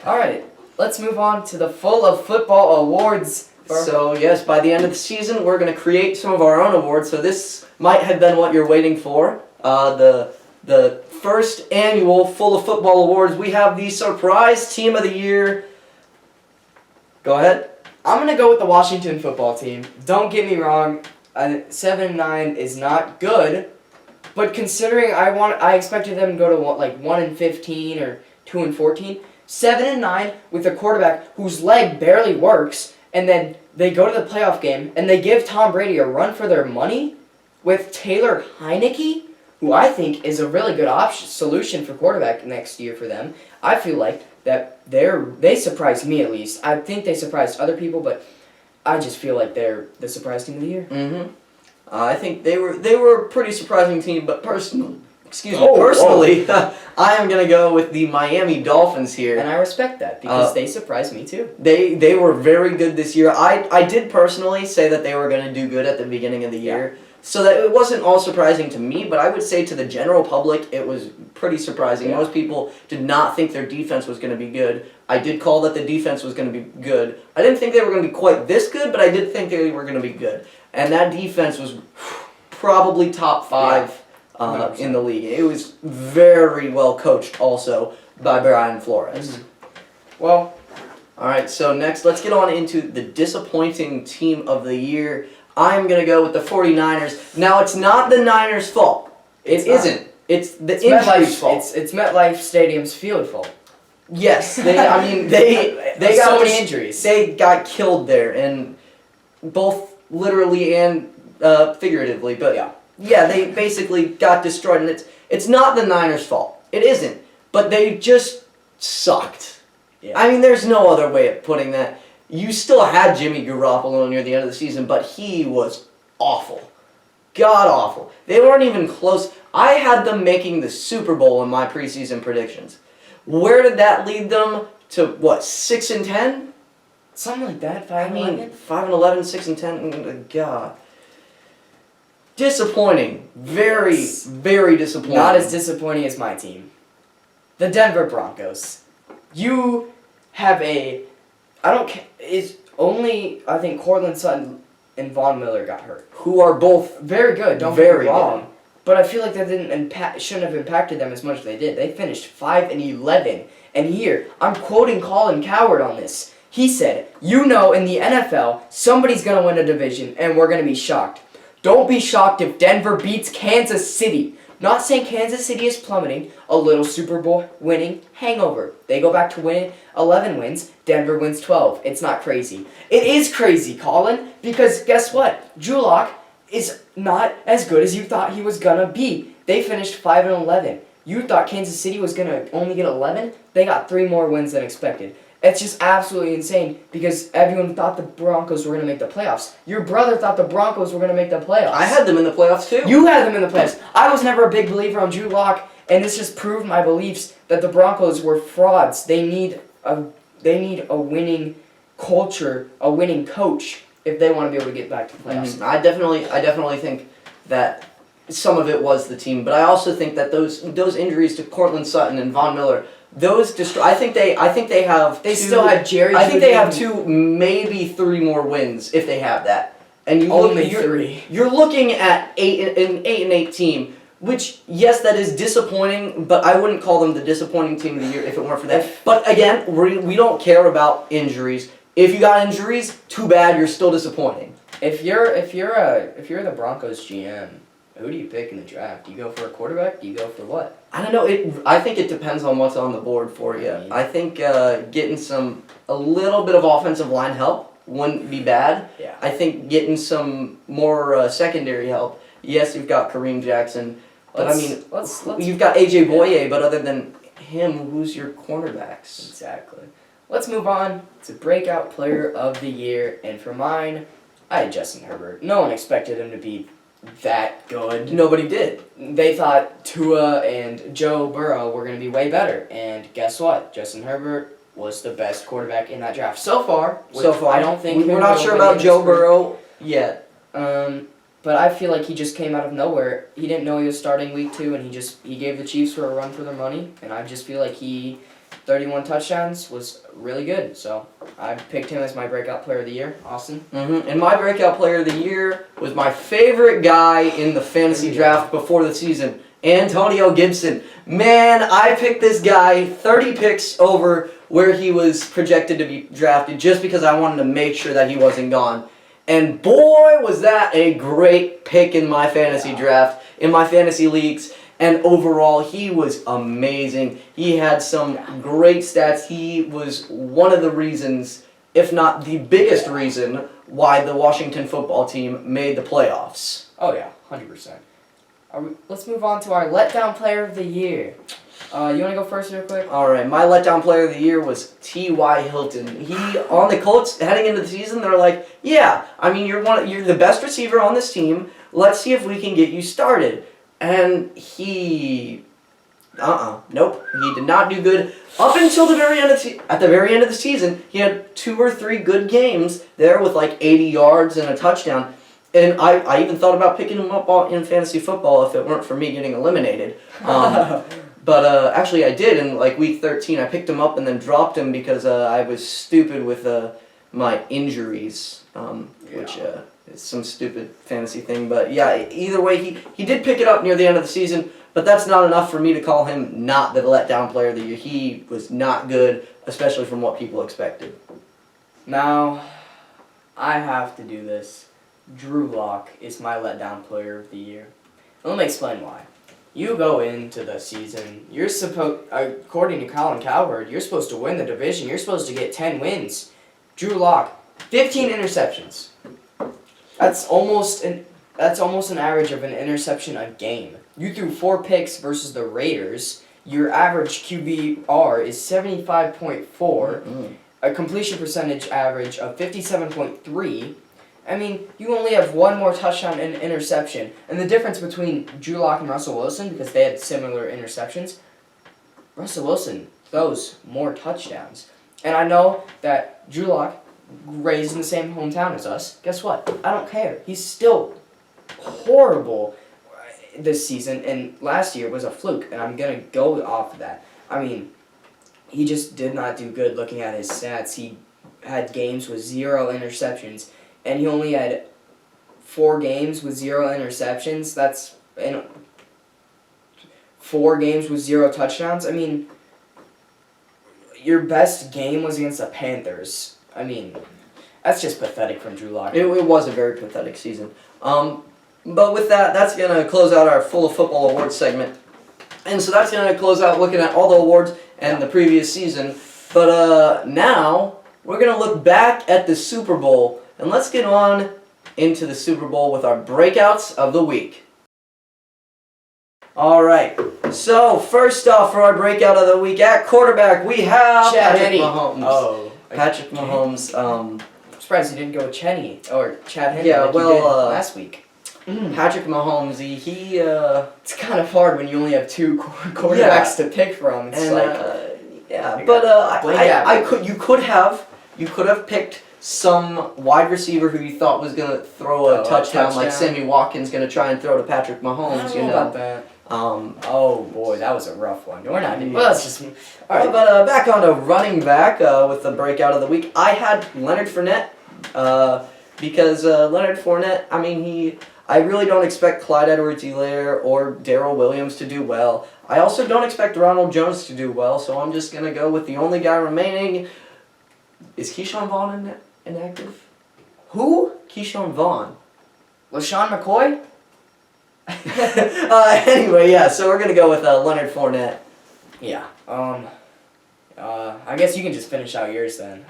B: All right, let's move on to the Full of Football awards.
A: So yes, by the end of the season, we're going to create some of our own awards. So this might have been what you're waiting for. The first annual Full of Football awards. We have the surprise team of the year. Go ahead.
B: I'm gonna go with the Washington football team. Don't get me wrong, 7-9 is not good, but considering I expected them to go to 1-15 or 2-14, 7-9 with a quarterback whose leg barely works, and then they go to the playoff game and they give Tom Brady a run for their money with Taylor Heineke, who I think is a really good solution for quarterback next year for them. I feel like that they surprised me at least. I think they surprised other people, but I just feel like they're the surprise team of the year.
A: Mm-hmm. I think they were a pretty surprising team, but personally, I am gonna go with the Miami Dolphins here.
B: And I respect that because they surprised me too.
A: They were very good this year. I did personally say that they were gonna do good at the beginning of the year. So that it wasn't all surprising to me, but I would say to the general public it was pretty surprising.
B: Yeah.
A: Most people did not think their defense was going to be good. I did call that the defense was going to be good. I didn't think they were going to be quite this good, but I did think they were going to be good. And that defense was probably top 5 in the league. It was very well coached also by Brian Flores.
B: Mm-hmm. Well,
A: all right, so next let's get on into the disappointing team of the year. I'm going to go with the 49ers. Now, it's not the Niners' fault. It isn't. It's the injury's fault.
B: It's MetLife Stadium's field fault.
A: Yes. They got
B: so many injuries.
A: They got killed there, and both literally and figuratively. But yeah, they basically got destroyed, and it's not the Niners' fault. It isn't. But they just sucked. Yeah. I mean, there's no other way of putting that. You still had Jimmy Garoppolo near the end of the season, but he was awful. God awful. They weren't even close. I had them making the Super Bowl in my preseason predictions. Where did that lead them to, what, 6-10?
B: Something like that, 5-11?
A: 5-11, 6-10, God. Disappointing. Very, very disappointing.
B: Not as disappointing as my team. The Denver Broncos. You have it's only, I think, Cortland Sutton and Von Miller got hurt.
A: Who are both
B: very good, don't get me wrong. Good. But I feel like that shouldn't have impacted them as much as they did. They finished 5-11. And here, I'm quoting Colin Cowherd on this. He said, in the NFL, somebody's going to win a division, and we're going to be shocked. Don't be shocked if Denver beats Kansas City. Not saying Kansas City is plummeting, a little Super Bowl winning hangover. They go back to winning 11 wins, Denver wins 12. It's not crazy. It is crazy, Colin, because guess what? Drew Lock is not as good as you thought he was gonna be. They finished 5-11. You thought Kansas City was gonna only get 11? They got 3 more wins than expected. It's just absolutely insane because everyone thought the Broncos were going to make the playoffs. Your brother thought the Broncos were going to make the playoffs.
A: I had them in the playoffs too.
B: You had them in the playoffs. I was never a big believer on Drew Lock, and this just proved my beliefs that the Broncos were frauds. They need a winning culture, a winning coach if they want to be able to get back to the playoffs.
A: Mm-hmm. I definitely think that some of it was the team, but I also think that those injuries to Cortland Sutton and Von Miller, I think they have.
B: They still had Jerry.
A: I think they have 2, maybe 3 more wins if they have that. And
B: only 3.
A: You're looking at an 8-8 team, which yes, that is disappointing. But I wouldn't call them the disappointing team of the year if it weren't for that. But again, we don't care about injuries. If you got injuries, too bad. You're still disappointing.
B: If you're the Broncos GM, who do you pick in the draft? Do you go for a quarterback? Do you go for what?
A: I don't know. I think it depends on what's on the board for you. I think getting a little bit of offensive line help wouldn't be bad.
B: Yeah.
A: I think getting some more secondary help. Yes, you've got Kareem Jackson, but you've got AJ Boye. But other than him, who's your cornerbacks?
B: Exactly. Let's move on to breakout player of the year, and for mine, I had Justin Herbert. No one expected him to be that good.
A: Nobody did.
B: They thought Tua and Joe Burrow were going to be way better, and guess what? Justin Herbert was the best quarterback in that draft so far.
A: I don't think
B: we're
A: not sure about Joe Burrow yet.
B: But But I feel like he just came out of nowhere. He didn't know he was starting week 2, and he gave the Chiefs for a run for their money. And I just feel like 31 touchdowns was really good. So I picked him as my breakout player of the year. Austin?
A: And my breakout player of the year was my favorite guy in the fantasy draft before the season, Antonio Gibson. Man, I picked this guy 30 picks over where he was projected to be drafted just because I wanted to make sure that he wasn't gone. And boy, was that a great pick in my fantasy draft, in my fantasy leagues. And overall, he was amazing. He had some great stats. He was one of the reasons, if not the biggest reason, why the Washington football team made the playoffs.
B: Oh, yeah, 100%. Let's move on to our letdown player of the year. You want to go first real quick?
A: All right, my letdown player of the year was T.Y. Hilton. He, on the Colts, heading into the season, they're like, yeah, I mean, you're the best receiver on this team. Let's see if we can get you started. And nope, he did not do good. Up until the very end at the very end of the season, he had 2 or 3 good games there with like 80 yards and a touchdown. And I even thought about picking him up in fantasy football if it weren't for me getting eliminated. But actually I did in like week 13. I picked him up and then dropped him because I was stupid with my injuries, which is some stupid fantasy thing. But yeah, either way, he did pick it up near the end of the season, but that's not enough for me to call him not the letdown player of the year. He was not good, especially from what people expected.
B: Now, I have to do this. Drew Lock is my letdown player of the year. Let me explain why. You go into the season, according to Colin Cowherd, you're supposed to win the division. You're supposed to get 10 wins. Drew Lock, 15 interceptions. That's almost an average of an interception a game. You threw 4 picks versus the Raiders. Your average QBR is 75.4, a completion percentage average of 57.3. I mean, you only have 1 more touchdown and interception. And the difference between Drew Lock and Russell Wilson, because they had similar interceptions, Russell Wilson throws more touchdowns. And I know that Drew Lock, raised in the same hometown as us, guess what? I don't care. He's still horrible this season, and last year was a fluke, and I'm going to go off of that. I mean, he just did not do good looking at his stats. He had games with 0 interceptions, and he only had 4 games with 0 interceptions. That's 4 games with 0 touchdowns. I mean, your best game was against the Panthers. I mean, that's just pathetic from Drew Lock.
A: It was a very pathetic season. But with that, that's going to close out our Full of Football Awards segment. And so that's going to close out looking at all the awards and the previous season. But now, we're going to look back at the Super Bowl. And let's get on into the Super Bowl with our breakouts of the week. All right. So, first off, for our breakout of the week at quarterback, we have Patrick Mahomes.
B: Oh.
A: Patrick Mahomes.
B: I'm surprised you didn't go with Cheney or Chad Henne
A: Yeah,
B: like
A: well,
B: you did last week.
A: Patrick Mahomes, he
B: it's kind of hard when you only have 2 quarterbacks to pick from. It's
A: you could have picked some wide receiver who you thought was gonna throw a touchdown, like Sammy Watkins gonna try and throw to Patrick Mahomes.
B: I don't know about that. Oh boy, that was a rough one. We're not.
A: Yeah.
B: Well, that's just all right.
A: But back on to running back with the breakout of the week. I had Leonard Fournette because Leonard Fournette. I mean, I really don't expect Clyde Edwards-Helaire or Darrell Williams to do well. I also don't expect Ronald Jones to do well. So I'm just gonna go with the only guy remaining. Is Keyshawn Vaughn inactive?
B: Who?
A: Keyshawn Vaughn.
B: LaShawn McCoy?
A: Anyway, yeah, so we're going to go with Leonard Fournette.
B: Yeah. I guess you can just finish out yours then.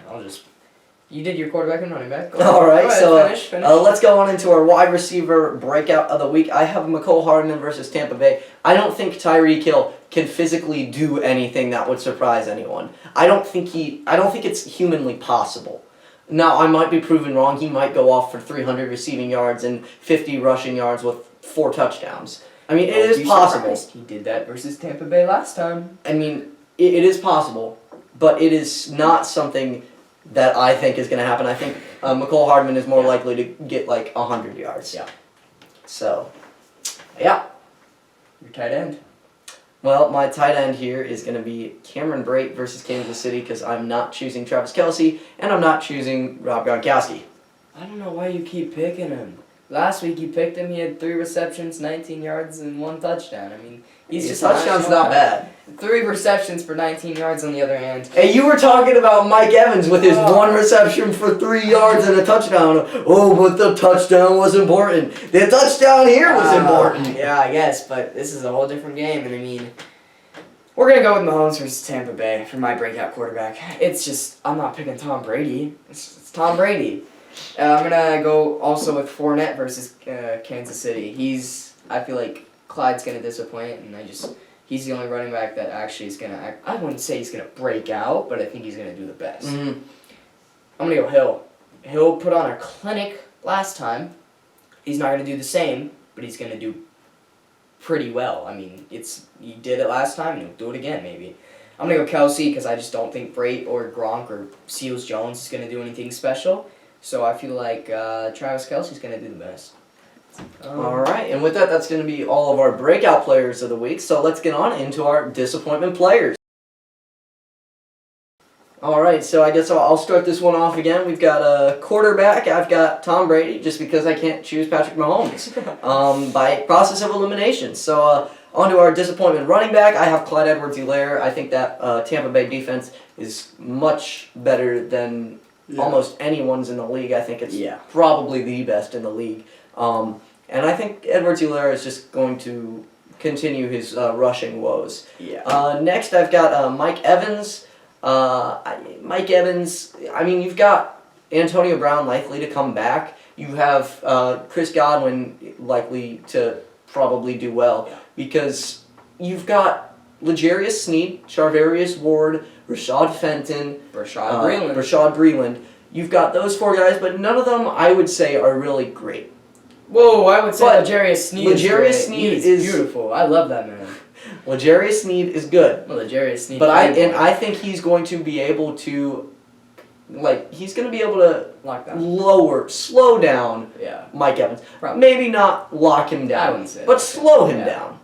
B: You did your quarterback and running back.
A: All right,
B: go ahead, finish.
A: Let's go on into our wide receiver breakout of the week. I have Mecole Hardman versus Tampa Bay. I don't think Tyreek Hill can physically do anything that would surprise anyone. I don't think it's humanly possible. Now, I might be proven wrong. He might go off for 300 receiving yards and 50 rushing yards with 4 touchdowns. I mean, it is possible.
B: He did that versus Tampa Bay last time.
A: I mean, it is possible, but it is not something that I think is going to happen. I think Mecole Hardman is more likely to get like 100 yards.
B: Yeah.
A: So, yeah.
B: Your tight end.
A: Well, my tight end here is going to be Cameron Brate versus Kansas City because I'm not choosing Travis Kelce and I'm not choosing Rob Gronkowski.
B: I don't know why you keep picking him. Last week you picked him. He had 3 receptions, 19 yards, and 1 touchdown. I mean, he's
A: His
B: just
A: touchdown's not bad.
B: 3 receptions for 19 yards on the other hand.
A: Hey, you were talking about Mike Evans with his 1 reception for 3 yards and a touchdown. Oh, but the touchdown was important. The touchdown here was important.
B: Yeah, I guess, but this is a whole different game, and I mean, we're going to go with Mahomes versus Tampa Bay for my breakout quarterback. It's just, I'm not picking Tom Brady. It's Tom Brady. I'm going to go also with Fournette versus Kansas City. I feel like Clyde's going to disappoint, and he's the only running back that actually is going to I wouldn't say he's going to break out, but I think he's going to do the best.
A: Mm-hmm.
B: I'm going to go Hill. Hill put on a clinic last time. He's not going to do the same, but he's going to do pretty well. I mean, he did it last time, and he'll do it again, maybe. I'm going to go Kelce because I just don't think Brate or Gronk or Seals Jones is going to do anything special. So I feel like Travis Kelce's going to do the best.
A: All right, and with that, that's going to be all of our breakout players of the week. So let's get on into our disappointment players. All right, so I guess I'll start this one off again. We've got a quarterback. I've got Tom Brady, just because I can't choose Patrick Mahomes by process of elimination. So on to our disappointment running back. I have Clyde Edwards-Helaire. I think that Tampa Bay defense is much better than almost anyone's in the league. I think it's probably the best in the league. And I think Edwards-Helaire is just going to continue his rushing woes.
B: Yeah.
A: Next, I've got Mike Evans. Mike Evans, I mean, you've got Antonio Brown likely to come back. You have Chris Godwin likely to probably do well because you've got L'Jarius Sneed, Charvarius Ward, Rashad Fenton, Rashad Breeland. You've got those 4 guys, but none of them, I would say, are really great.
B: Whoa, I would say L'Jarius Sneed
A: is
B: beautiful. I love that man.
A: L'Jarius Sneed is good.
B: Well, L'Jarius Sneed.
A: But I think he's going to be able to, he's going to be able to slow down Mike Evans.
B: Probably.
A: Maybe not lock him down,
B: I wouldn't say
A: but slow him down.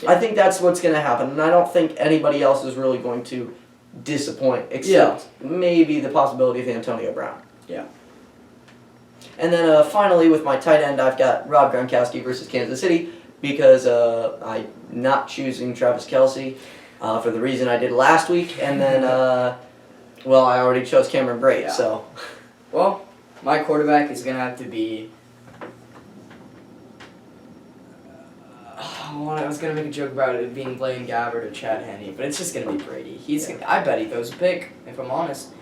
B: Yeah.
A: I think that's what's going to happen, and I don't think anybody else is really going to disappoint, except maybe the possibility of Antonio Brown.
B: Yeah.
A: And then finally, with my tight end, I've got Rob Gronkowski versus Kansas City because I'm not choosing Travis Kelce for the reason I did last week. And then, I already chose Cameron Brate, so.
B: Well, my quarterback is going to have to be... I was going to make a joke about it being Blaine Gabbert or Chad Henne, but it's just going to be Brady. I bet he throws a pick, if I'm honest.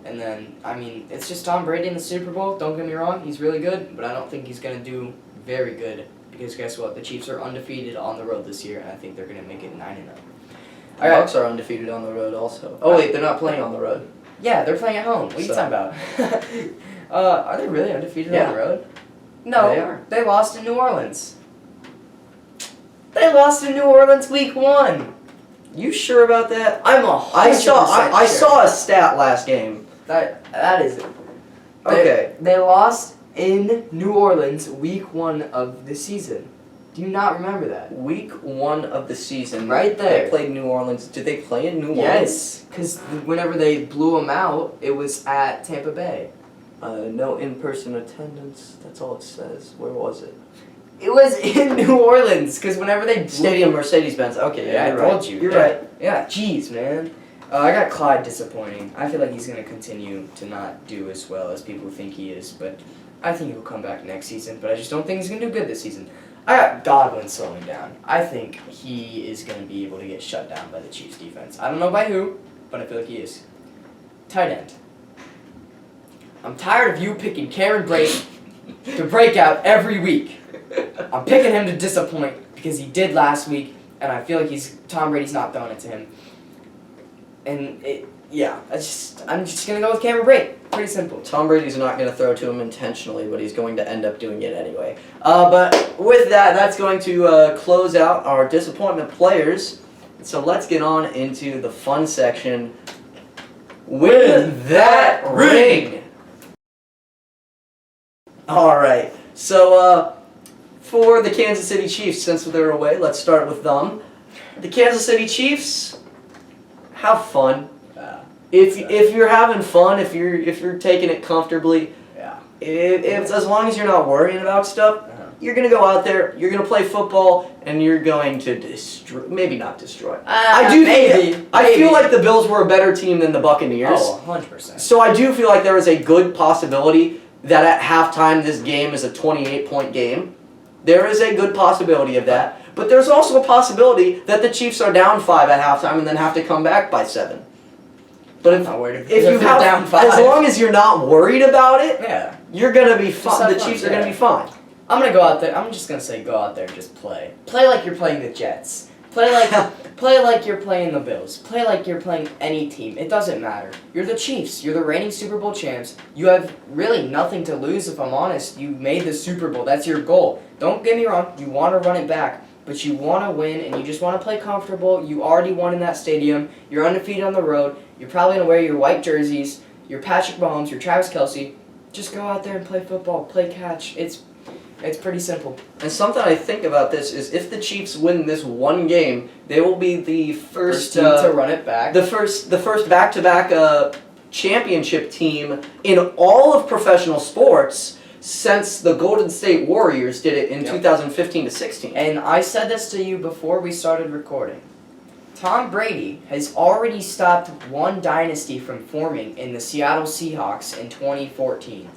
B: And then, I mean, it's just Tom Brady in the Super Bowl. Don't get me wrong, he's really good, but I don't think he's going to do very good because guess what? The Chiefs are undefeated on the road this year, and I think they're going to make it 9-0.
A: The Bucs are undefeated on the road also. Oh, wait, they're not playing on the road.
B: Yeah, they're playing at home. What are you talking about? Are they really undefeated on the road? No,
A: they are.
B: They lost in New Orleans. They lost in New Orleans week 1.
A: You sure about that?
B: I'm 100% sure.
A: I saw a stat last game.
B: That is it.
A: Okay.
B: They lost in New Orleans week 1 of the season. Do you not remember that?
A: Week 1 of the season.
B: Right there.
A: They played New Orleans. Did they play in New Orleans?
B: Yes, because whenever they blew them out, it was at Tampa Bay.
A: No in-person attendance. That's all it says. Where was it?
B: It was in New Orleans, because whenever they...
A: Stadium Mercedes-Benz. Okay,
B: yeah, I told you.
A: You're right.
B: Yeah, jeez, man. I got Clyde disappointing. I feel like he's going to continue to not do as well as people think he is, but I think he'll come back next season, but I just don't think he's going to do good this season. I got Godwin slowing down. I think he is going to be able to get shut down by the Chiefs defense. I don't know by who, but I feel like he is. Tight end. I'm tired of you picking Cameron Brate to break out every week. I'm picking him to disappoint because he did last week, and I feel like Tom Brady's not throwing it to him. And I'm just gonna go with Cameron Brate. Pretty simple.
A: Tom Brady's not going to throw to him intentionally, but he's going to end up doing it anyway. But with that, that's going to close out our disappointment players. So let's get on into the fun section. Win that ring! All right. So for the Kansas City Chiefs, since they're away, let's start with them. The Kansas City Chiefs, have fun. If you're having fun, if you're taking it comfortably, if as long as you're not worrying about stuff, you're gonna go out there, you're gonna play football, and you're going to destroy. Maybe not destroy. I feel like the Bills were a better team than the Buccaneers.
B: Oh, 100%.
A: So I do feel like there is a good possibility that at halftime this game is a 28-point game. There is a good possibility of that. But there's also a possibility that the Chiefs are down 5 at halftime and then have to come back by 7. But if you have
B: down 5,
A: as long as you're not worried about it,
B: yeah,
A: you're gonna be fine. The Chiefs are gonna be fine.
B: I'm gonna go out there. I'm just gonna say go out there and just play. Play like you're playing the Jets. Play like you're playing the Bills. Play like you're playing any team. It doesn't matter. You're the Chiefs. You're the reigning Super Bowl champs. You have really nothing to lose, if I'm honest. You made the Super Bowl. That's your goal. Don't get me wrong. You want to run it back, but you want to win, and you just want to play comfortable. You already won in that stadium. You're undefeated on the road. You're probably going to wear your white jerseys. You're Patrick Mahomes. You're Travis Kelce. Just go out there and play football. Play catch. It's pretty simple.
A: And something I think about this is if the Chiefs win this one game, they will be the first
B: team to run it back.
A: The first back-to-back championship team in all of professional sports since the Golden State Warriors did it in 2015 to 16.
B: And I said this to you before we started recording. Tom Brady has already stopped one dynasty from forming in the Seattle Seahawks in 2014.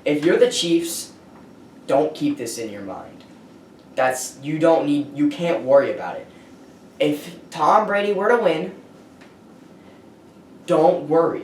B: If you're the Chiefs, don't keep this in your mind. You can't worry about it. If Tom Brady were to win, don't worry.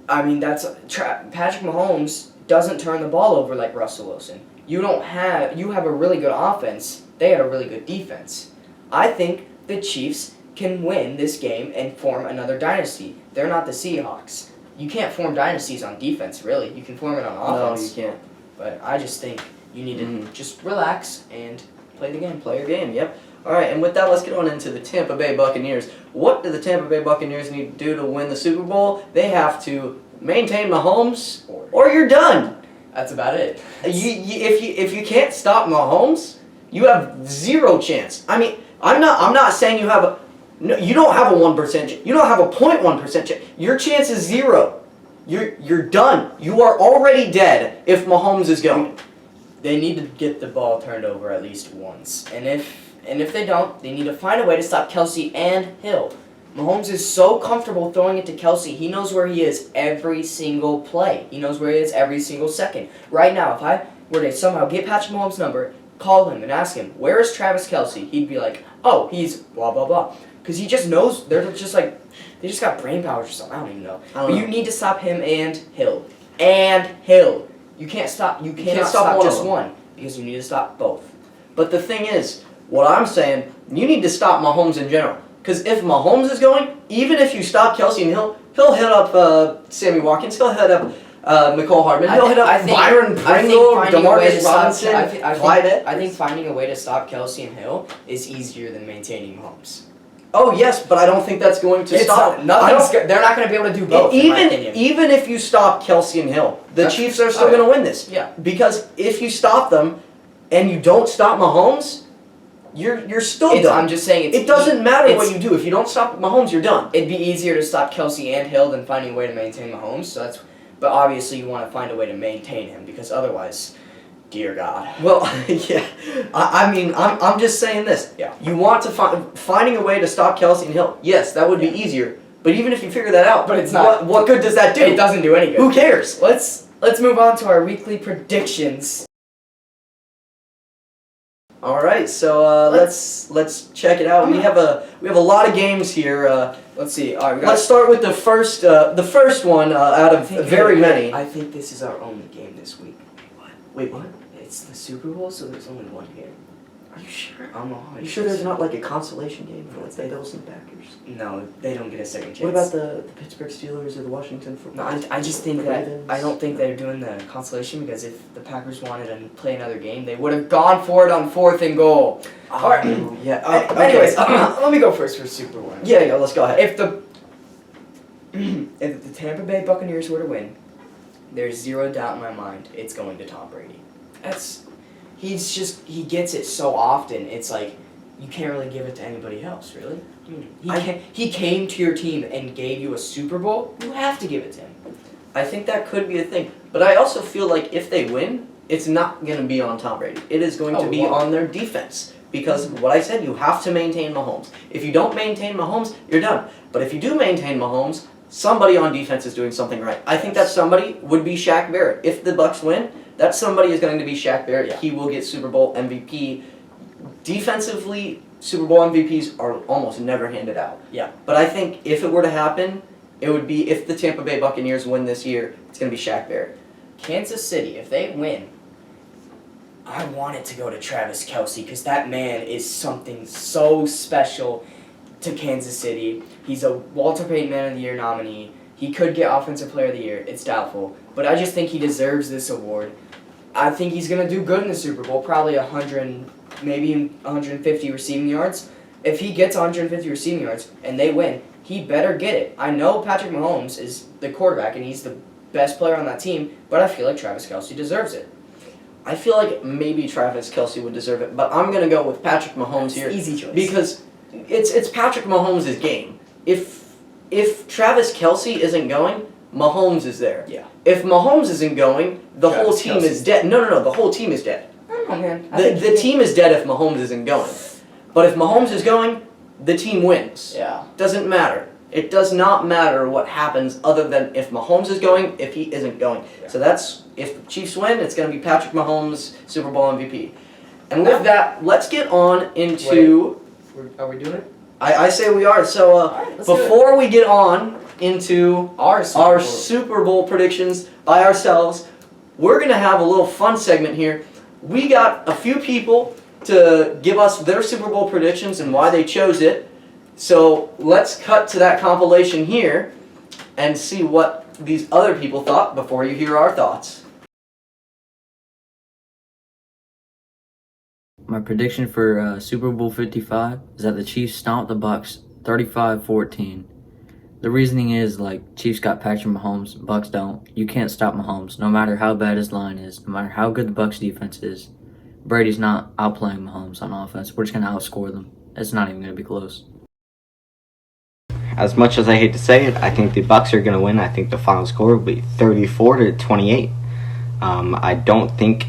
B: I mean, Patrick Mahomes doesn't turn the ball over like Russell Wilson. You have a really good offense. They had a really good defense. I think the Chiefs can win this game and form another dynasty. They're not the Seahawks. You can't form dynasties on defense, really. You can form it on offense.
A: No, you can't.
B: But I just think you need to just relax and play the game.
A: Play your game, yep. All right, and with that, let's get on into the Tampa Bay Buccaneers. What do the Tampa Bay Buccaneers need to do to win the Super Bowl? They have to maintain Mahomes, or you're done.
B: That's about it.
A: If you can't stop Mahomes, you have zero chance. I mean, I'm not saying you have a you don't have a 1%. You don't have a 0.1% chance. Your chance is 0. You're done. You are already dead if Mahomes is going.
B: They need to get the ball turned over at least once. And if they don't, they need to find a way to stop Kelce and Hill. Mahomes is so comfortable throwing it to Kelce. He knows where he is every single play. He knows where he is every single second. Right now, if I were to somehow get Patrick Mahomes' number, call him and ask him, where is Travis Kelce? He'd be like, oh, he's blah, blah, blah. Because he just knows, they just got brain powers or something. I don't even know. But you need to stop him and Hill. You cannot stop just one, because you need to stop both.
A: But the thing is, what I'm saying, you need to stop Mahomes in general. Because if Mahomes is going, even if you stop Kelce and Hill, he'll hit up Sammy Watkins, he'll hit up Mecole Hardman, he'll hit up Byron Pringle, DeMarcus Robinson,
B: I think finding a way to stop Kelce and Hill is easier than maintaining Mahomes.
A: Oh yes, but I don't think that's going to stop.
B: They're not going to be able to do both.
A: Even if you stop Kelce and Hill, the Chiefs are still going to win this.
B: Yeah.
A: Because if you stop them, and you don't stop Mahomes, you're still done.
B: I'm just saying
A: it doesn't matter what you do. If you don't stop Mahomes, you're done.
B: It'd be easier to stop Kelce and Hill than finding a way to maintain Mahomes. But obviously you want to find a way to maintain him, because otherwise, dear God.
A: Well, yeah. I mean, I'm just saying this.
B: Yeah.
A: You want to finding a way to stop Kelce and Hill. Yes, that would be easier. But even if you figure that out,
B: but it's not.
A: What good does that do?
B: It doesn't do any good.
A: Who cares?
B: Let's move on to our weekly predictions.
A: All right, so let's check it out. We have a lot of games here.
B: Let's see. All right,
A: let's start with the first one out of very many.
B: I think this is our only game this week.
A: Wait, what?
B: It's the Super Bowl, so there's only one game.
A: Are you sure?
B: I'm
A: Are you sure there's not like a consolation game for like the Bills and Packers?
B: No, they don't get a second chance.
A: What about the Pittsburgh Steelers or the Washington football?
B: No, I just think that I don't think they're doing the consolation, because if the Packers wanted to play another game, they would have gone for it on 4th and goal. All right.
A: Yeah.
B: Anyways, let me go first for Super Bowl.
A: Yeah, let's go ahead.
B: If the Tampa Bay Buccaneers were to win, there's zero doubt in my mind it's going to Tom Brady. he gets it so often. It's like you can't really give it to anybody else, really. He came to your team and gave you a Super Bowl. You have to give it to him.
A: I think that could be a thing. But I also feel like if they win, it's not going to be on Tom Brady. It is going to be on their defense. Because what I said, you have to maintain Mahomes. If you don't maintain Mahomes, you're done. But if you do maintain Mahomes, somebody on defense is doing something right. I think that somebody would be Shaq Barrett. If the Bucs win, that somebody is going to be Shaq Barrett.
B: Yeah.
A: He will get Super Bowl MVP. Defensively, Super Bowl MVPs are almost never handed out.
B: Yeah.
A: But I think if it were to happen, it would be if the Tampa Bay Buccaneers win this year, it's going to be Shaq Barrett.
B: Kansas City, if they win, I want it to go to Travis Kelce because that man is something so special to Kansas City. He's a Walter Payton Man of the Year nominee. He could get Offensive Player of the Year. It's doubtful. But I just think he deserves this award. I think he's going to do good in the Super Bowl, probably 100, maybe 150 receiving yards. If he gets 150 receiving yards and they win, he better get it. I know Patrick Mahomes is the quarterback and he's the best player on that team, but I feel like Travis Kelce deserves it.
A: I feel like maybe Travis Kelce would deserve it, but I'm going to go with Patrick Mahomes here.
B: Easy choice.
A: Because it's Patrick Mahomes' game. If Travis Kelce isn't going, Mahomes is there.
B: Yeah.
A: If Mahomes isn't going, the whole team is dead. No, the whole team is dead.
B: I don't know, man.
A: The team is dead if Mahomes isn't going. But if Mahomes is going, the team wins.
B: Yeah.
A: Doesn't matter. It does not matter what happens other than if Mahomes is going, if he isn't going.
B: Yeah.
A: So that's, if the Chiefs win, it's going to be Patrick Mahomes, Super Bowl MVP. And with that, let's get on into...
B: Are we doing it?
A: I say we are. So before we get on into our Super Bowl predictions by ourselves, we're going to have a little fun segment here. We got a few people to give us their Super Bowl predictions and why they chose it. So let's cut to that compilation here and see what these other people thought before you hear our thoughts.
C: My prediction for Super Bowl 55 is that the Chiefs stomp the Bucs 35-14. The reasoning is, like, Chiefs got Patrick Mahomes, Bucs don't. You can't stop Mahomes, no matter how bad his line is, no matter how good the Bucs defense is. Brady's not outplaying Mahomes on offense. We're just going to outscore them. It's not even going to be close.
D: As much as I hate to say it, I think the Bucs are going to win. I think the final score will be 34-28. I don't think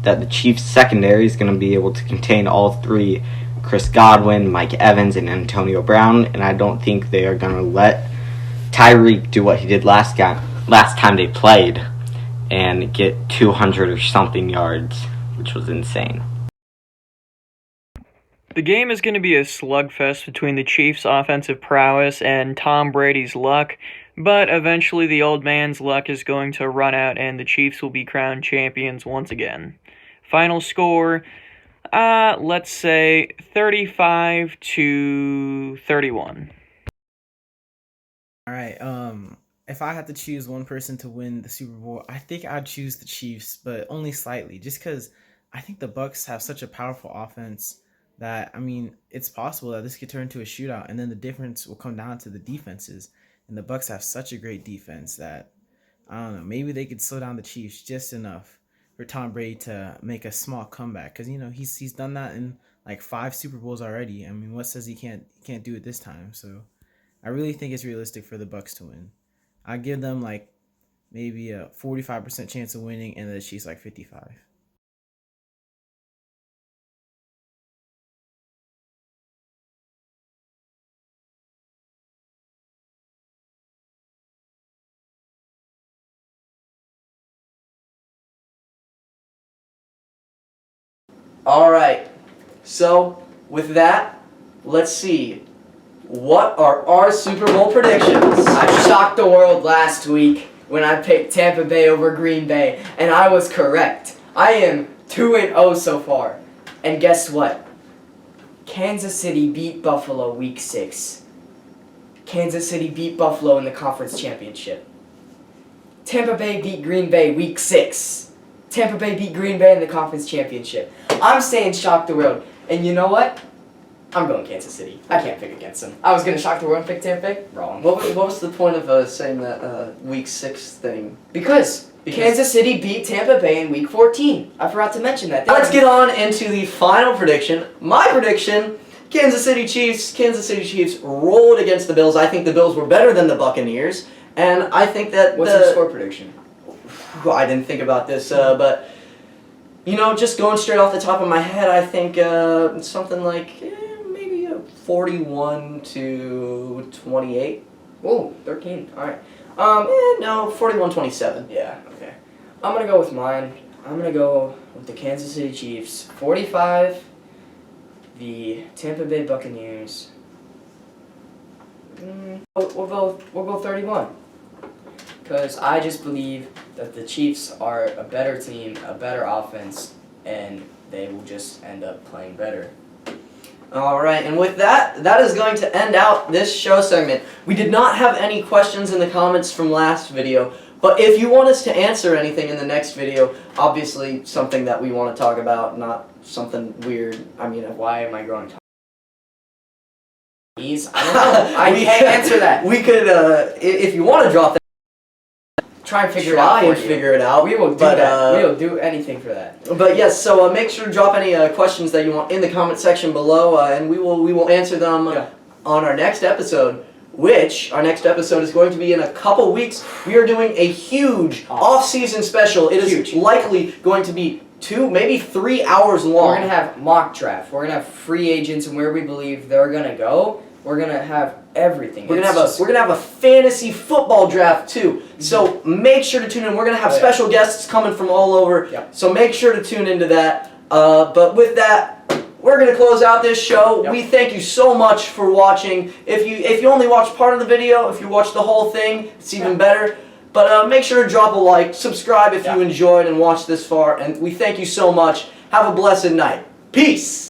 D: that the Chiefs secondary is going to be able to contain all three, Chris Godwin, Mike Evans, and Antonio Brown, and I don't think they are going to let Tyreek do what he did last time they played and get 200 or something yards, which was insane.
E: The game is going to be a slugfest between the Chiefs' offensive prowess and Tom Brady's luck, but eventually the old man's luck is going to run out and the Chiefs will be crowned champions once again. Final score, let's say 35-31.
F: All right, if I had to choose one person to win the Super Bowl, I think I'd choose the Chiefs, but only slightly, just because I think the Bucs have such a powerful offense that, I mean, it's possible that this could turn into a shootout, and then the difference will come down to the defenses. And the Bucs have such a great defense that, I don't know, maybe they could slow down the Chiefs just enough for Tom Brady to make a small comeback. Because, you know, he's done that in like 5 Super Bowls already. I mean, what says he can't do it this time? So I really think it's realistic for the Bucs to win. I give them like maybe a 45% chance of winning, and the Chiefs like 55%.
A: All right. So with that, let's see. What are our Super Bowl predictions?
B: I shocked the world last week when I picked Tampa Bay over Green Bay, and I was correct. I am 2-0 so far. And guess what? Kansas City beat Buffalo week 6. Kansas City beat Buffalo in the conference championship. Tampa Bay beat Green Bay week 6. Tampa Bay beat Green Bay in the conference championship. I'm saying shock the world. And you know what? I'm going Kansas City. I can't pick against them. I was going to shock the world and pick Tampa Bay. Wrong.
A: What was the point of saying that week 6 thing?
B: Because
A: Because
B: Kansas City beat Tampa Bay in Week 14. I forgot to mention that.
A: let's get on into the final prediction. My prediction, Kansas City Chiefs. Kansas City Chiefs rolled against the Bills. I think the Bills were better than the Buccaneers. And I think that
B: What's your score prediction?
A: I didn't think about this, but, just going straight off the top of my head, I think something like maybe 41-28.
B: Oh, 13. All right.
A: No, 41-27.
B: Yeah, okay. I'm going to go with mine. I'm going to go with the Kansas City Chiefs. 45, the Tampa Bay Buccaneers. We'll go 31. Because I just believe that the Chiefs are a better team, a better offense, and they will just end up playing better.
A: All right, and with that, that is going to end out this show segment. We did not have any questions in the comments from last video, but if you want us to answer anything in the next video, obviously something that we want to talk about, not something weird. I mean,
B: Why am I growing taller? I don't know. I can't answer that.
A: We could, if you want to drop that,
B: Try and figure it out.
A: try and figure it out.
B: We will do that. We will do anything for that.
A: But yes, so make sure to drop any questions that you want in the comment section below, and we will answer them on our next episode. Which our next episode is going to be in a couple weeks. We are doing a huge off-season special. It is likely going to be 2, maybe 3 hours long.
B: We're gonna have mock draft. We're gonna have free agents and where we believe they're gonna go. We're gonna have everything.
A: We're gonna have a fantasy football draft too. So make sure to tune in. We're gonna have special guests coming from all over. So make sure to tune into that. But with that, we're gonna close out this show. We thank you so much for watching. If you only watched part of the video, if you watched the whole thing, it's even better. But make sure to drop a like, subscribe if you enjoyed and watched this far, and we thank you so much. Have a blessed night. Peace.